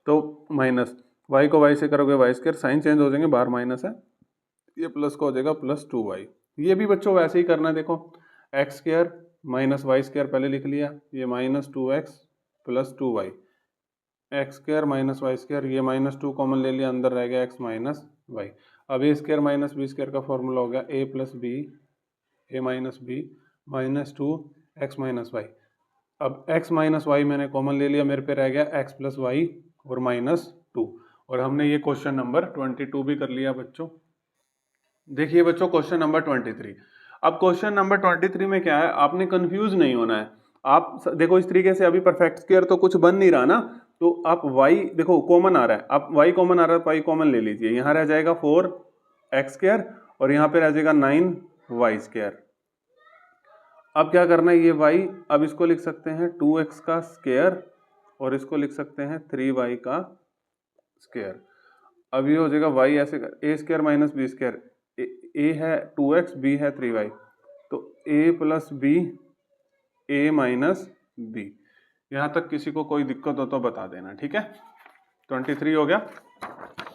तो माइनस, वाई को वाई से करोगे वाई स्क्वायर, साइन चेंज हो जाएंगे, बाहर माइनस है, ये प्लस का हो जाएगा प्लस 2y। ये भी बच्चों वैसे ही करना है, देखो x square minus Y square पहले लिख लिया, ये minus 2x plus 2y, x square minus Y square, ये माइनस 2 कॉमन ले लिया, अंदर रह गया x माइनस वाई। अब ए स्क्वायर माइनस बी स्क्वायर का फॉर्मूला हो गया a plus B, A minus b minus 2 x minus Y. अब x माइनस वाई मैंने कॉमन ले लिया, मेरे पे रह गया x प्लस वाई और माइनस 2, और हमने ये क्वेश्चन नंबर 22 भी कर लिया बच्चों। देखिए बच्चों क्वेश्चन नंबर 23, अब क्वेश्चन नंबर 23 में क्या है, आपने कंफ्यूज नहीं होना है, आप देखो इस तरीके से अभी परफेक्ट स्क्वायर तो कुछ बन नहीं रहा ना, तो आप y देखो कॉमन आ रहा है, आप y कॉमन आ रहा है तो y कॉमन ले लीजिए, यहाँ रह जाएगा 4x स्क्वायर और यहाँ पे रह जाएगा 9y स्क्वायर। अब क्या करना है, ये y, अब इसको लिख सकते हैं 2x का स्क्वायर और इसको लिख सकते हैं 3y का स्क्वायर। अब ये हो जाएगा y ऐसे A square minus B square, A है 2x, बी है 3y, तो a plus B A minus B. यहाँ तक किसी को कोई दिक्कत हो तो बता देना, ठीक है। 23 हो गया,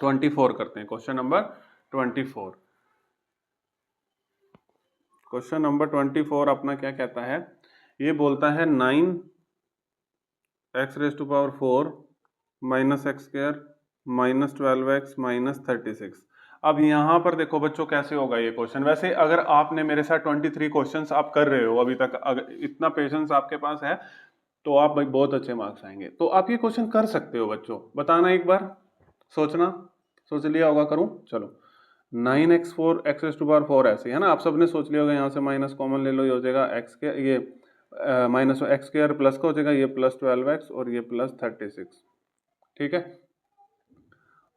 24 करते हैं, क्वेश्चन नंबर 24। क्वेश्चन नंबर 24 अपना क्या कहता है, ये बोलता है 9x raise to power 4 minus X square minus 12x minus 36। अब यहाँ पर देखो बच्चों कैसे होगा ये क्वेश्चन। वैसे अगर आपने मेरे साथ 23 क्वेश्चंस आप कर रहे हो अभी तक, अगर इतना पेशेंस आपके पास है तो आप भाई बहुत अच्छे मार्क्स आएंगे। तो आप ये क्वेश्चन कर सकते हो बच्चों, बताना एक बार, सोचना, सोच लिया होगा, करूं? चलो 9x4 x⁴ ऐसे है ना, आप सबने सोच लिया होगा। यहाँ से माइनस कॉमन ले लो, ये हो जाएगा x के, ये माइनस x² प्लस का हो जाएगा, ये प्लस 12x और ये प्लस 36। ठीक है,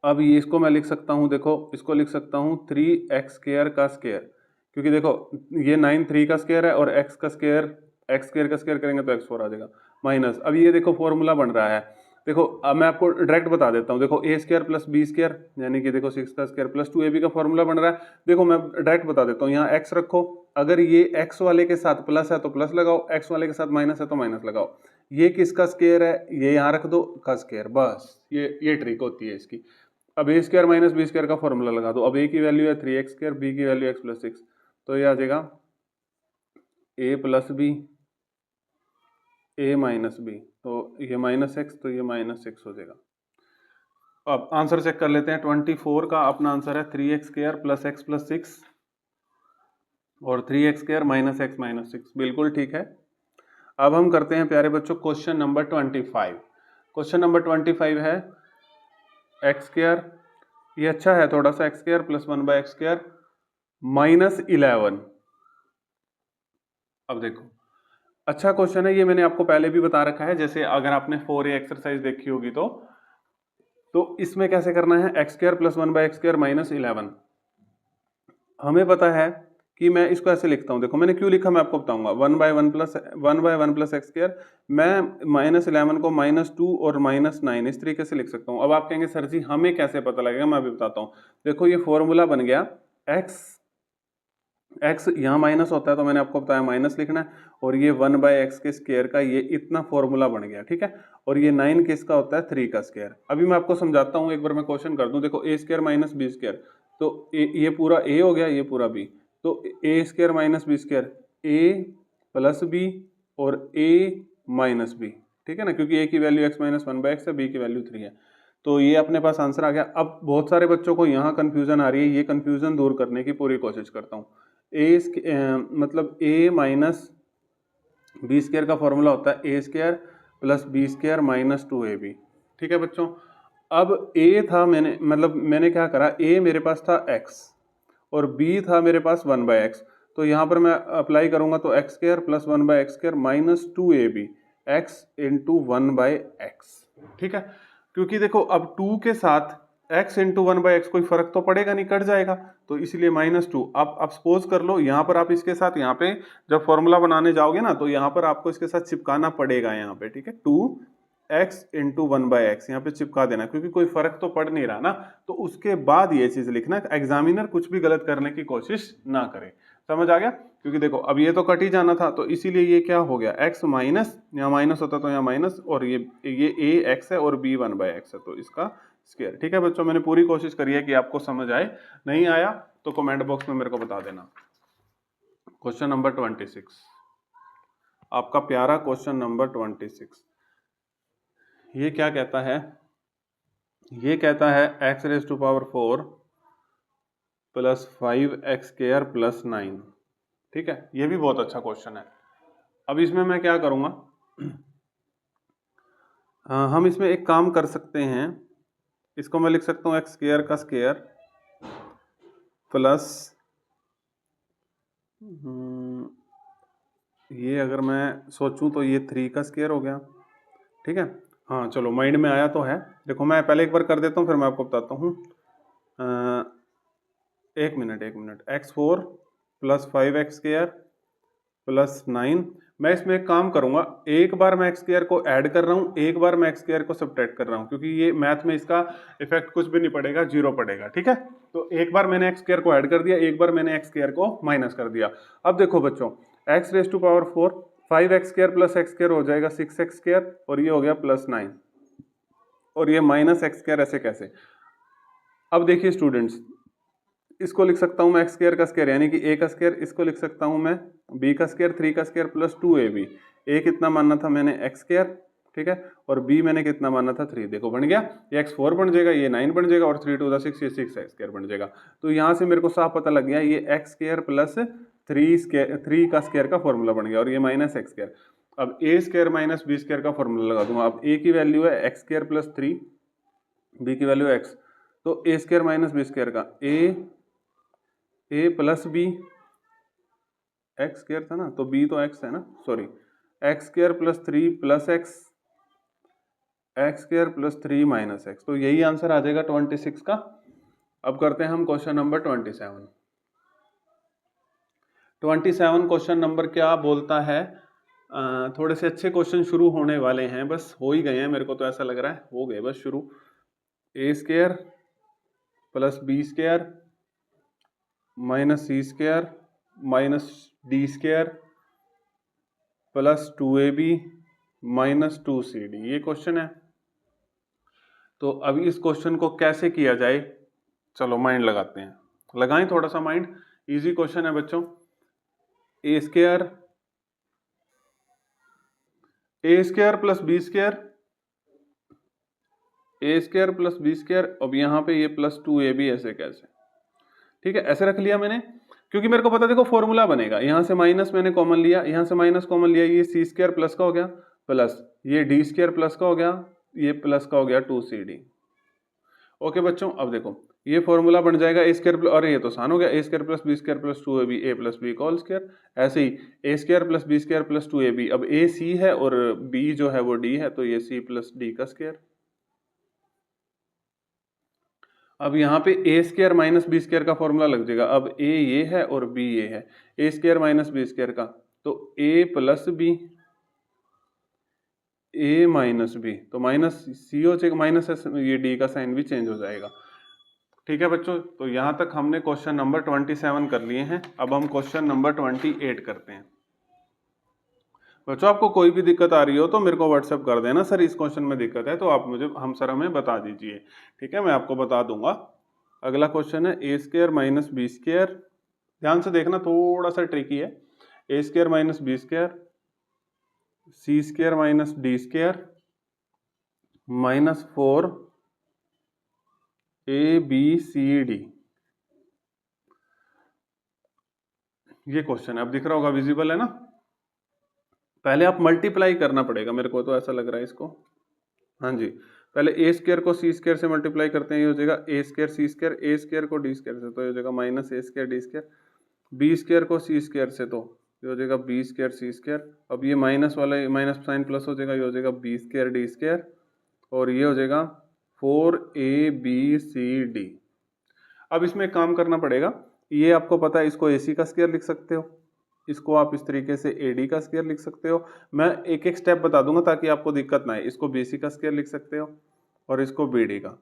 अब ये इसको मैं लिख सकता हूँ, देखो इसको लिख सकता हूँ 3x² का स्क्वायर, क्योंकि देखो ये 9 3 का स्क्वायर है और x का स्क्वायर, x² का स्क्वायर करेंगे तो x4 आ जाएगा माइनस। अब ये देखो फॉर्मूला बन रहा है, देखो अब मैं आपको डायरेक्ट बता देता हूँ। देखो a² प्लस b² यानी कि देखो 6 का स्क्वायर प्लस 2ab का फॉर्मूला बन रहा है। देखो मैं डायरेक्ट बता देता हूँ, यहाँ x रखो, अगर ये x वाले के साथ प्लस है तो प्लस लगाओ, x वाले के साथ माइनस है तो माइनस लगाओ। ये किसका स्क्वायर है, ये यहाँ रख दो का स्क्वायर, बस ये ट्रिक होती है इसकी। अब a² माइनस b² का फॉर्मूला लगा दो। अब a की वैल्यू है 3x², b की वैल्यू x प्लस 6, तो ये आ जाएगा a plus b, a minus b, तो ये माइनस x, तो ये माइनस 6 हो जाएगा। अब आंसर चेक कर लेते हैं। 24 का अपना आंसर है 3x² प्लस x प्लस 6 और 3x² माइनस x माइनस 6, बिल्कुल ठीक है। अब हम करते हैं प्यारे बच्चों क्वेश्चन नंबर 25। क्वेश्चन नंबर 25 है x², ये अच्छा है थोड़ा सा, x² प्लस 1/x² माइनस 11। अब देखो अच्छा क्वेश्चन है ये, मैंने आपको पहले भी बता रखा है। जैसे अगर आपने 4a एक्सरसाइज देखी होगी तो इसमें कैसे करना है, x² प्लस 1/x² माइनस 11। हमें पता है कि मैं इसको ऐसे लिखता हूं, देखो मैंने क्यों लिखा मैं आपको बताऊंगा। 1/1 प्लस x², मैं माइनस 11 को -2 और -9 इस तरीके से लिख सकता हूं। अब आप कहेंगे सर जी हमें कैसे पता लगेगा, मैं अभी बताता हूं। देखो ये फॉर्मूला बन गया, x यहाँ माइनस होता है तो मैंने आपको बताया माइनस लिखना है, और ये 1/x के स्क्वायर का ये इतना फॉर्मूला बन गया, ठीक है। और ये 9 किसका होता है, 3 का स्क्वायर। अभी मैं आपको समझाता हूँ, एक बार मैं क्वेश्चन कर दूं। देखो a² माइनस b², तो ये पूरा a हो गया, ये पूरा b, तो a² minus b², a plus b और a माइनस b, ठीक है ना, क्योंकि a की वैल्यू x माइनस 1/x है, b की वैल्यू 3 है। तो ये अपने पास आंसर आ गया। अब बहुत सारे बच्चों को यहाँ कंफ्यूजन आ रही है, ये कंफ्यूजन दूर करने की पूरी कोशिश करता हूँ। मतलब a माइनस b² का फॉर्मूला होता है a² plus b² minus 2ab, ठीक है बच्चों। अब a था, मैंने क्या करा, a मेरे पास था x और b था मेरे पास 1/x, तो यहाँ पर मैं अप्लाई करूंगा तो x² plus 1/x² minus 2ab x into 1/x, ठीक है। क्योंकि देखो अब 2 के साथ x इंटू 1/x कोई फर्क तो पड़ेगा नहीं, कट जाएगा, तो इसलिए -2। अब सपोज कर लो यहाँ पर आप इसके साथ, यहाँ पे जब फॉर्मूला बनाने जाओगे ना तो यहाँ पर आपको इसके साथ चिपकाना पड़ेगा, यहाँ पे, ठीक है। 2x इंटू 1/x यहाँ पे चिपका देना, क्योंकि कोई फर्क तो पड़ नहीं रहा ना। तो उसके बाद ये चीज लिखना, एग्जामिनर कुछ भी गलत करने की कोशिश ना करे, समझ आ गया। क्योंकि देखो अब ये तो कट ही जाना था, तो इसीलिए ये क्या हो गया, x माइनस, यहाँ माइनस होता तो यहाँ माइनस, और ये a x है और b 1/x है, तो इसका स्क्वायर, ठीक है बच्चों। मैंने पूरी कोशिश करी है कि आपको समझ आए, नहीं आया तो कमेंट बॉक्स में मेरे को बता देना। क्वेश्चन नंबर 26, आपका प्यारा क्वेश्चन नंबर 26, ये क्या कहता है, ये कहता है x⁴ प्लस 5x² प्लस 9, ठीक है। ये भी बहुत अच्छा क्वेश्चन है। अब इसमें मैं क्या करूंगा, हम इसमें एक काम कर सकते हैं, इसको मैं लिख सकता हूँ x² का स्क्वायर प्लस, ये अगर मैं सोचूं तो ये 3 का स्क्वायर हो गया, ठीक है। हाँ चलो माइंड में आया तो है। देखो मैं पहले एक बार कर देता हूँ फिर मैं आपको बताता हूँ। एक minute x4 plus 5x² plus 9, मैं इसमें एक काम करूंगा, एक बार मैं x² को ऐड कर रहा हूँ, एक बार मैं x² को सब्ट्रैक्ट कर रहा हूँ, क्योंकि ये मैथ में इसका इफेक्ट कुछ भी नहीं पड़ेगा, 0 पड़ेगा, ठीक है। तो एक बार मैंने x² को ऐड कर दिया, एक बार मैंने x² को माइनस कर दिया। अब देखो बच्चों x⁴ 5x² प्लस x² हो जाएगा 6x², और ये हो गया प्लस 9, और ये माइनस x², ऐसे कैसे। अब देखिए स्टूडेंट्स, इसको लिख सकता हूं मैं x² का स्क्वायर यानी कि a का स्क्वायर, इसको लिख सकता हूं मैं b का स्क्वायर 3 का स्क्वायर प्लस 2ab। a कितना मानना था मैंने x², ठीक है, और b मैंने कितना माना था 3, देखो बन गया, ये x4 बन जाएगा, ये 9 बन जाएगा, और 3 2 6 ये 6x² बन जाएगा। तो यहाँ से मेरे को साफ पता लग गया ये x² प्लस 3 का स्क्वायर का फॉर्मूला बन गया, और ये -x²। अब a² माइनस b² का फॉर्मूला लगा दूंगा। अब a की वैल्यू है x² प्लस 3, b की वैल्यू है x, तो a² माइनस b² का a प्लस b, x² था ना, तो b तो x है ना, sorry, x² plus 3 plus x² plus 3 minus x, तो यही आंसर आ जाएगा 26 का। अब करते हैं हम क्वेश्चन नंबर 27। 27 क्वेश्चन नंबर क्या बोलता है, थोड़े से अच्छे क्वेश्चन शुरू होने वाले हैं, बस हो ही गए हैं, मेरे को तो ऐसा लग रहा है हो गए बस शुरू। a² plus b² minus c² minus d² plus 2ab minus 2cd, ये क्वेश्चन है। तो अभी इस क्वेश्चन को कैसे किया जाए, चलो माइंड लगाते हैं, लगाएं थोड़ा सा माइंड। इजी क्वेश्चन है बच्चों। a² plus b² a² plus b², अब यहाँ पे ये प्लस 2ab, ऐसे कैसे, ठीक है, ऐसे रख लिया मैंने, क्योंकि मेरे को पता, देखो फॉर्मूला बनेगा, यहाँ से माइनस मैंने कॉमन लिया, यहाँ से माइनस कॉमन लिया, ये c² प्लस का हो गया, प्लस ये d² प्लस का हो गया, ये प्लस का हो गया 2cd। ओके बच्चों, अब देखो ये फॉर्मूला बन जाएगा a², और ये तो आसान हो गया, a² plus b² plus 2ab a plus b का होल स्क्वायर। ऐसे ही a² plus b² plus 2ab, अब a c है और b जो है वो d है, तो ये c प्लस d का स्क्वायर। अब यहाँ पे a² माइनस b² का फॉर्मूला लग जाएगा। अब a ये है और b ये है, a² माइनस b² का, तो a plus b, a minus b, तो माइनस c हो जाएगा, माइनस ये d का साइन भी चेंज हो जाएगा। ठीक है बच्चों, तो यहाँ तक हमने क्वेश्चन नंबर 27 कर लिए हैं। अब हम क्वेश्चन नंबर 28 करते हैं। बच्चों आपको कोई भी दिक्कत आ रही हो तो मेरे को व्हाट्सएप कर देना, सर इस क्वेश्चन में दिक्कत है, तो आप मुझे सर हमें बता दीजिए, ठीक है, मैं आपको बता दूंगा। अगला क्वेश्चन है a² माइनस b², ध्यान से देखना, थोड़ा सा ट्रिकी है। a² minus b² c² minus d² minus 4 ABCD, ये क्वेश्चन है। अब दिख रहा होगा, विजिबल है ना। पहले आप मल्टीप्लाई करना पड़ेगा, मेरे को तो ऐसा लग रहा है इसको, हाँ जी, पहले a² को c² से मल्टीप्लाई करते हैं, ये हो जाएगा a² c², a² को d² से तो ये हो जाएगा माइनस a² d², b² को c² से तो ये हो जाएगा b² c², अब ये माइनस वाला माइनस साइन प्लस हो जाएगा, ये हो जाएगा b² d², और ये हो जाएगा 4ABCD। अब इसमें एक काम करना पड़ेगा, ये आपको पता है, इसको AC का स्क्वायर लिख सकते हो, इसको आप इस तरीके से AD का स्क्वायर लिख सकते हो। मैं एक एक स्टेप बता दूंगा ताकि आपको दिक्कत ना आए। इसको BC का स्क्वायर लिख सकते हो और इसको BD का।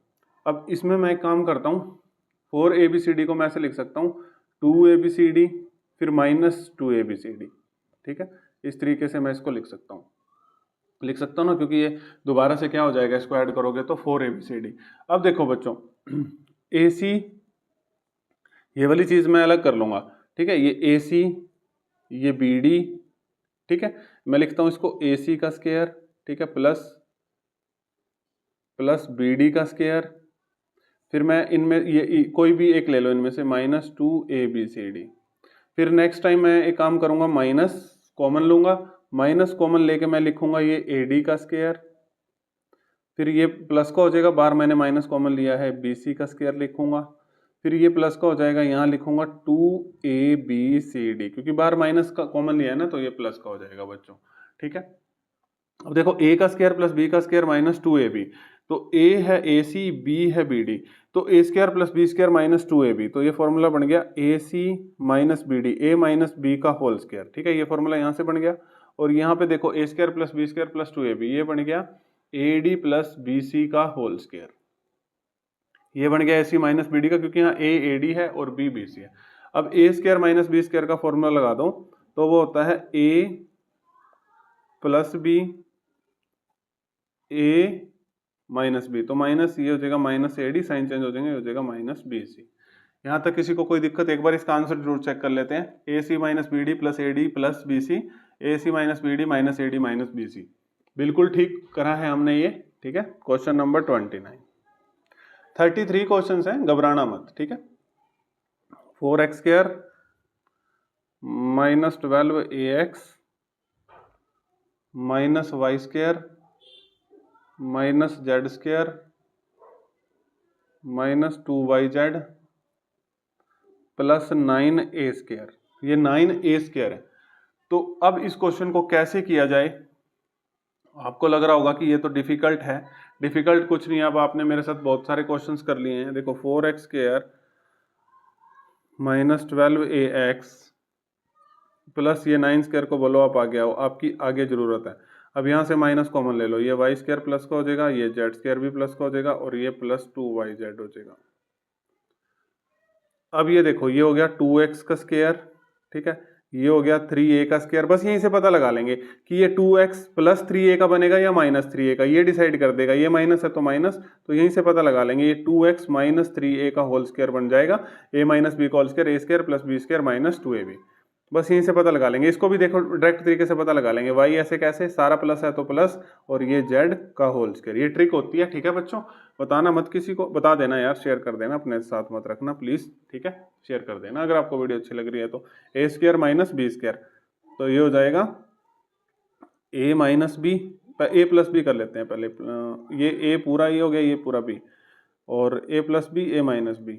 अब इसमें मैं एक काम करता हूँ, 4ABCD को मैं ऐसे लिख सकता हूँ 2ABCD फिर माइनस 2ABCD, ठीक है, इस तरीके से मैं इसको लिख सकता हूँ ना, क्योंकि ये दोबारा से क्या हो जाएगा, इसको ऐड करोगे तो 4ABCD। अब देखो बच्चों, AC ये वाली चीज मैं अलग कर लूंगा, ठीक है, ये AC ये BD, ठीक है, मैं लिखता हूं इसको AC का स्क्वायर, ठीक है, प्लस BD का स्क्वायर, फिर मैं इनमें ये कोई भी एक ले लो इनमें से, माइनस 2ABCD। फिर नेक्स्ट टाइम मैं एक काम करूंगा, माइनस कॉमन लूंगा, माइनस कॉमन लेके मैं लिखूंगा ये AD का स्क्वायर, फिर ये प्लस का हो जाएगा, बाहर मैंने माइनस कॉमन लिया है, BC का स्क्वायर लिखूंगा, फिर ये प्लस का हो जाएगा, यहाँ लिखूंगा 2ABCD, क्योंकि बाहर माइनस का कॉमन लिया है ना, तो ये प्लस का हो जाएगा बच्चों, ठीक है। अब देखो A का स्क्वायर प्लस B का स्क्वायर माइनस 2AB, तो A है AC, B है BD, तो A² plus B² minus 2AB, तो ये फॉर्मूला बन गया AC minus BD, A minus B का होल स्क्वायर, ठीक है, ये फॉर्मूला यहाँ से बन गया। और यहाँ पे देखो A² plus B² plus 2AB, ये बन गया AD प्लस BC का होल स्क्वायर, ये बन गया AC माइनस BD का, क्योंकि यहाँ A AD है और B BC है। अब A² माइनस B² का फॉर्मूला लगा दो, तो वो होता है A plus B A minus B, तो माइनस ये हो जाएगा माइनस AD, साइन चेंज हो जाएंगे, हो जाएगा माइनस BC। यहाँ तक किसी को कोई दिक्कत, एक बार इसका आंसर जरूर चेक कर लेते हैं। AC minus BD plus AD plus BC, AC minus BD minus AD minus BC, बिल्कुल ठीक करा है हमने ये, ठीक है। Question number 29। 33 क्वेश्चन हैं, घबराना मत, ठीक है। 4x² minus 12ax minus y² minus z² minus 2yz plus 9a²। ये 9a² है। तो अब इस क्वेश्चन को कैसे किया जाए? आपको लग रहा होगा कि ये तो डिफिकल्ट है। डिफिकल्ट कुछ नहीं है, अब आपने मेरे साथ बहुत सारे क्वेश्चंस कर लिए हैं। देखो 4x² माइनस 12ax प्लस ये 9² को बोलो आप आगे आओ, आपकी आगे जरूरत है। अब यहाँ से माइनस कॉमन ले लो, ये y² प्लस का हो जाएगा, ये z² भी प्लस का हो जाएगा और ये प्लस 2yz हो जाएगा। अब ये देखो, ये हो गया 2x का स्क्वायर, ठीक है, ये हो गया 3a का स्क्वायर। बस यहीं से पता लगा लेंगे कि ये 2x प्लस 3a का बनेगा या माइनस 3a का, ये डिसाइड कर देगा। ये माइनस है तो माइनस, तो यहीं से पता लगा लेंगे। ये 2x माइनस 3a का होल स्क्वायर बन जाएगा, a माइनस b का whole square, a² plus b² minus 2ab। बस यहीं से पता लगा लेंगे। इसको भी देखो डायरेक्ट तरीके से पता लगा लेंगे। y ऐसे कैसे, सारा प्लस है तो प्लस, और ये z का होल स्क्वायर। ये ट्रिक होती है, ठीक है बच्चों। बताना मत किसी को, बता देना यार, शेयर कर देना, अपने साथ मत रखना प्लीज, ठीक है। शेयर कर देना अगर आपको वीडियो अच्छी लग रही है तो। a² माइनस b², तो ये हो जाएगा a minus b, a plus b कर लेते हैं पहले। ये a पूरा ये हो गया, ये पूरा b, और a plus b a minus b,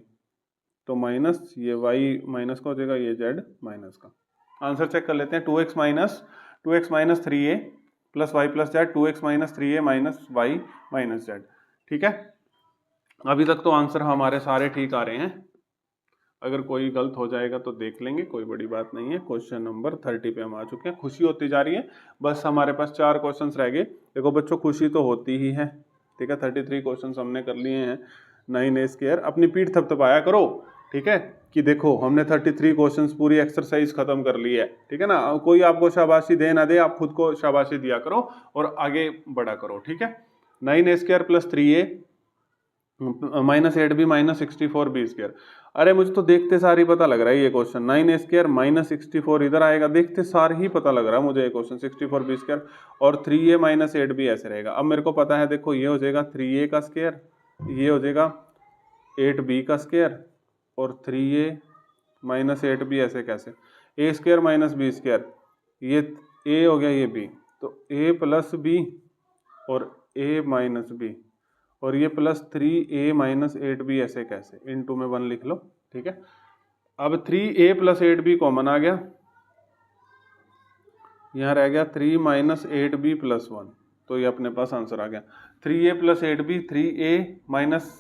तो माइनस ये y माइनस का हो जाएगा, ये z माइनस का। आंसर चेक कर लेते हैं। 2x minus 3a plus y plus z, 2x minus 3a minus y minus z, ठीक है। अभी तक तो आंसर हमारे सारे ठीक आ रहे हैं। अगर कोई गलत हो जाएगा तो देख लेंगे, कोई बड़ी बात नहीं है। क्वेश्चन नंबर 30 पे हम आ चुके हैं। खुशी होती जा रही है, बस हमारे पास 4 क्वेश्चंस रह गए। देखो बच्चों, खुशी तो होती ही है, ठीक है। 33 क्वेश्चंस हमने कर लिए हैं। 9a², अपनी पीठ थपथपाया करो, ठीक है, कि देखो हमने 33 क्वेश्चंस पूरी एक्सरसाइज खत्म कर ली है, ठीक है ना। कोई आपको शाबाशी दे ना दे, आप खुद को शाबाशी दिया करो और आगे बढ़ा करो, ठीक है। 9a² plus 3a minus 8b minus 64b²। अरे मुझे तो देखते सार ही पता लग रहा है ये क्वेश्चन। 9a² माइनस 64 इधर आएगा, देखते सार ही पता लग रहा है मुझे ये क्वेश्चन। 64b² और 3a माइनस 8b ऐसे रहेगा। अब मेरे को पता है, देखो ये हो जाएगा 3a का स्क्वायर, ये हो जाएगा 8b का स्क्वायर, और 3a माइनस 8b ऐसे कैसे, a² माइनस b², ये a हो गया, ये b, तो a प्लस b और a माइनस b, और ये प्लस 3a माइनस 8b ऐसे कैसे, इनटू में 1 लिख लो, ठीक है। अब 3a प्लस 8b कॉमन आ गया, यहाँ रह गया 3 माइनस 8b प्लस 1, तो ये अपने पास आंसर आ गया। 3a plus 8b, 3a minus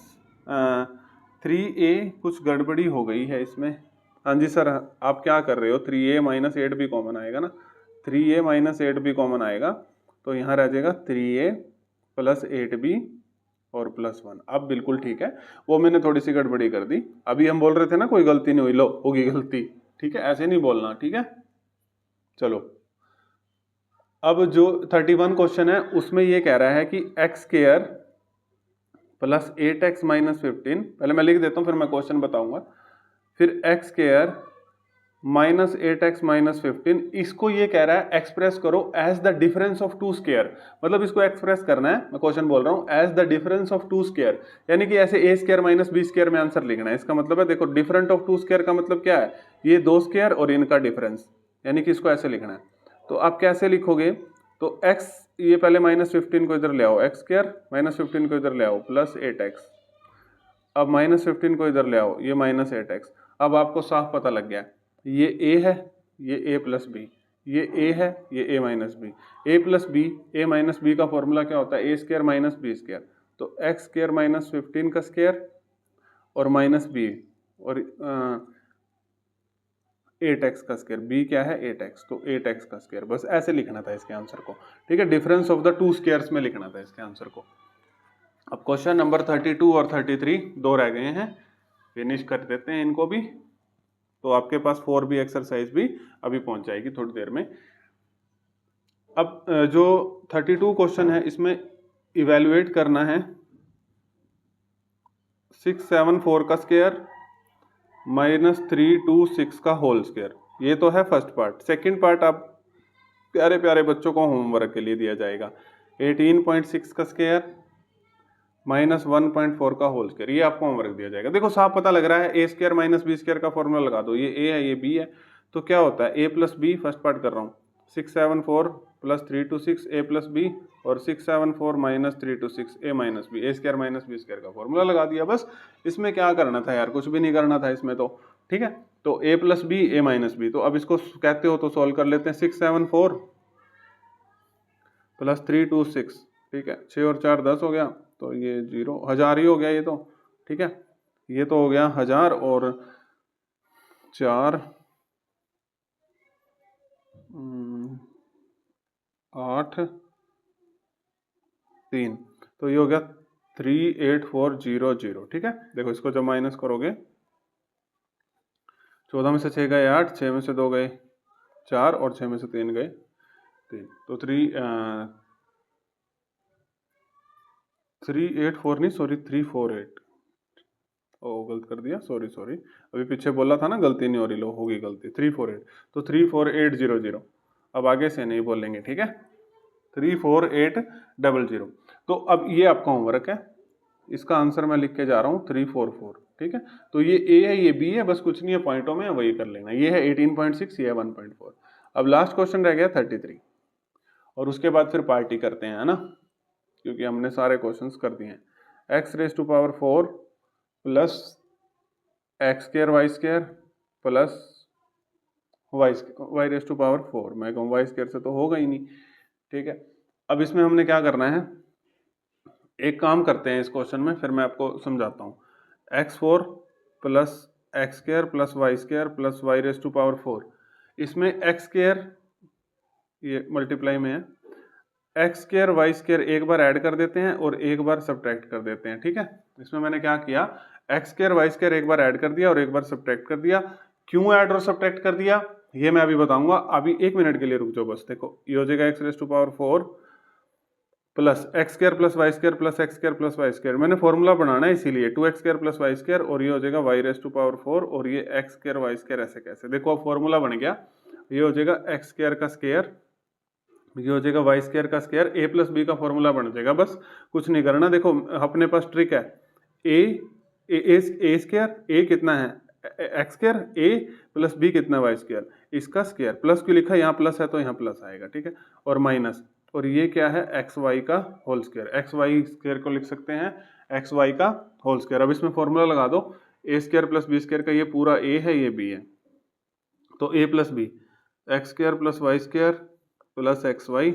3a, कुछ गड़बड़ी हो गई है इसमें। हाँ जी सर, आप क्या कर रहे हो, 3a माइनस 8b कॉमन आएगा ना, 3a माइनस 8b कॉमन आएगा, तो यहाँ रह जाएगा 3a प्लस 8b और प्लस 1। अब बिल्कुल ठीक है, वो मैंने थोड़ी सी गड़बड़ी कर दी। अभी हम बोल रहे थे ना कोई गलती नहीं हुई, लो होगी गलती, ठीक है, ऐसे नहीं बोलना, ठीक है। चलो, अब जो 31 क्वेश्चन है उसमें ये कह रहा है कि x² प्लस 8x माइनस 15, पहले मैं लिख देता हूँ फिर मैं क्वेश्चन बताऊंगा। फिर x² माइनस 8x माइनस 15, इसको ये कह रहा है एक्सप्रेस करो as the difference of two square. मतलब इसको एक्सप्रेस करना है, मैं क्वेश्चन बोल रहा हूँ, as the difference of two square, यानी कि ऐसे a² माइनस b² में आंसर लिखना है। इसका मतलब है, देखो डिफरेंट ऑफ टू स्क्वायर का मतलब क्या है, ये 2 स्क्वायर और इनका डिफरेंस, यानी कि इसको ऐसे लिखना है। तो आप कैसे लिखोगे, तो x, ये पहले माइनस 15 को इधर ले आओ, x² माइनस 15 को इधर ले आओ, प्लस 8x, अब माइनस 15 को इधर ले आओ, ये माइनस 8x। अब आपको साफ पता लग गया, ये a है, ये a प्लस b, ये a है, ये a minus b, a plus b, a minus b का फॉर्मूला क्या होता है, a² माइनस b², तो x² माइनस 15 का स्क्वायर और माइनस b, और 8x का स्क्वायर, b क्या है 8x, तो 8x का स्क्वायर। बस ऐसे लिखना था इसके आंसर को, ठीक है, difference of the two squares में लिखना था इसके आंसर को। अब क्वेश्चन नंबर 32 और 33 दो रह गए हैं, फिनिश कर देते हैं इनको भी, तो आपके पास 4b एक्सरसाइज भी अभी पहुंच जाएगी थोड़ी देर में। अब जो 32 क्वेश्चन है इसमें इवेल्युएट करना है 674 का स्क्वायर माइनस 326 का होल स्क्वायर, ये तो है फर्स्ट पार्ट। सेकंड पार्ट आप प्यारे प्यारे बच्चों को होमवर्क के लिए दिया जाएगा 18.6 का स्क्वायर माइनस 1.4 का होल स्क्वायर, ये आपको होमवर्क दिया जाएगा। देखो साफ पता लग रहा है, ए स्क्वायर माइनस बी स्क्वायर का फॉर्मूला लगा दो, ये ए है ये बी है, तो क्या होता है ए प्लस बी, फर्स्ट पार्ट कर रहा हूँ, 674 प्लस 326 ए प्लस बी, और 674 माइनस 326 ए माइनस बी, ए स्क्वायर माइनस बी स्क्वायर का फॉर्मूला लगा दिया। बस इसमें क्या करना था यार, कुछ भी नहीं करना था इसमें तो, ठीक है। तो ए प्लस बी ए माइनस बी, तो अब इसको कहते हो तो सॉल्व कर लेते हैं। 674 प्लस 326, ठीक है, 6 और 4 10 हो गया, तो ये 0 1000 ही हो गया ये तो, ठीक है, ये तो हो गया 1000 और 4 8 3, तो ये हो गया 38400, ठीक है। देखो इसको जब माइनस करोगे, 14 में से 6 गए 8, 6 में से 2 गए 4 और 6 में से 3 गए 3, तो 384 नहीं सॉरी 348, ओ गलत कर दिया, सॉरी अभी पीछे बोला था ना गलती नहीं हो रही, लो होगी गलती, 348, तो 34800, अब आगे से नहीं बोलेंगे, ठीक है, 34800। तो अब ये आपका होमवर्क है, इसका आंसर मैं लिख के जा रहा हूँ 344, ठीक है। तो ये ए है ये बी है, बस कुछ नहीं है पॉइंटों में, वही कर लेना। ये है 18.6, ये है 1.4। अब लास्ट क्वेश्चन रह गया 33, और उसके बाद फिर पार्टी करते हैं, है ना, क्योंकि हमने सारे क्वेश्चंस कर दिए हैं। x⁴ plus x² y² plus y⁴, मैं कहूँ y² से तो होगा ही नहीं, ठीक है। अब इसमें हमने क्या करना है, एक काम करते हैं इस क्वेश्चन में, फिर मैं आपको समझाता हूँ। x4 plus x² plus y² plus y⁴, इसमें x² ये मल्टीप्लाई में है, x² y² एक बार ऐड कर देते हैं और एक बार सब्ट्रैक्ट कर देते हैं, ठीक है। इसमें मैंने क्या किया, x² y² एक बार ऐड कर दिया और एक बार सब्ट्रैक्ट कर दिया। क्यों ऐड और सब्ट्रैक्ट कर दिया ये मैं अभी बताऊंगा, अभी 1 मिनट के लिए रुक जाओ बस। देखो ये हो जाएगा x⁴ plus x² plus y² plus x² plus y², मैंने फॉर्मूला बनाना है इसीलिए 2x² प्लस y², और ये हो जाएगा y⁴, और ये x² y², ऐसे कैसे, देखो अब फॉर्मूला बन गया, ये हो जाएगा x² का स्क्वायर, ये हो जाएगा y² का स्क्वायर, a प्लस बी का फॉर्मूला बन जाएगा, बस कुछ नहीं करना। देखो अपने पास ट्रिक है, a स्क्वायर, a कितना है x², a प्लस b कितना y², इसका स्क्वायर, प्लस क्यों लिखा, यहाँ प्लस है तो यहाँ प्लस आएगा, ठीक है, और माइनस, और ये क्या है xy का होल स्क्वायर, xy² को लिख सकते हैं xy का होल स्क्वायर। अब इसमें फॉर्मूला लगा दो, a² प्लस b² का, ये पूरा a है ये b है, तो a plus B, x² plus y² plus xy,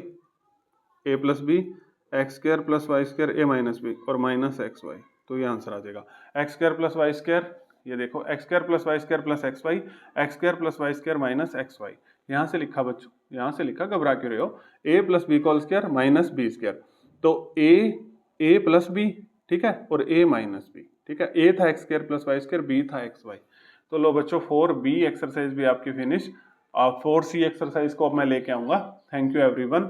a plus B, x² plus y² a minus B, और माइनस xy, तो ये आंसर आ जाएगा। x² प्लस y², ये देखो x² plus y² plus xy, x² plus y² minus xy, यहाँ से लिखा बच्चों, यहाँ से लिखा, घबरा क्यों रहे हो, a plus B whole square minus B square, तो a प्लस बी, ठीक है, और a माइनस बी, ठीक है, a था x² प्लस y², b था xy। तो लो बच्चों 4b एक्सरसाइज भी आपकी फिनिश, 4c एक्सरसाइज को अब मैं लेके आऊंगा। Thank you everyone.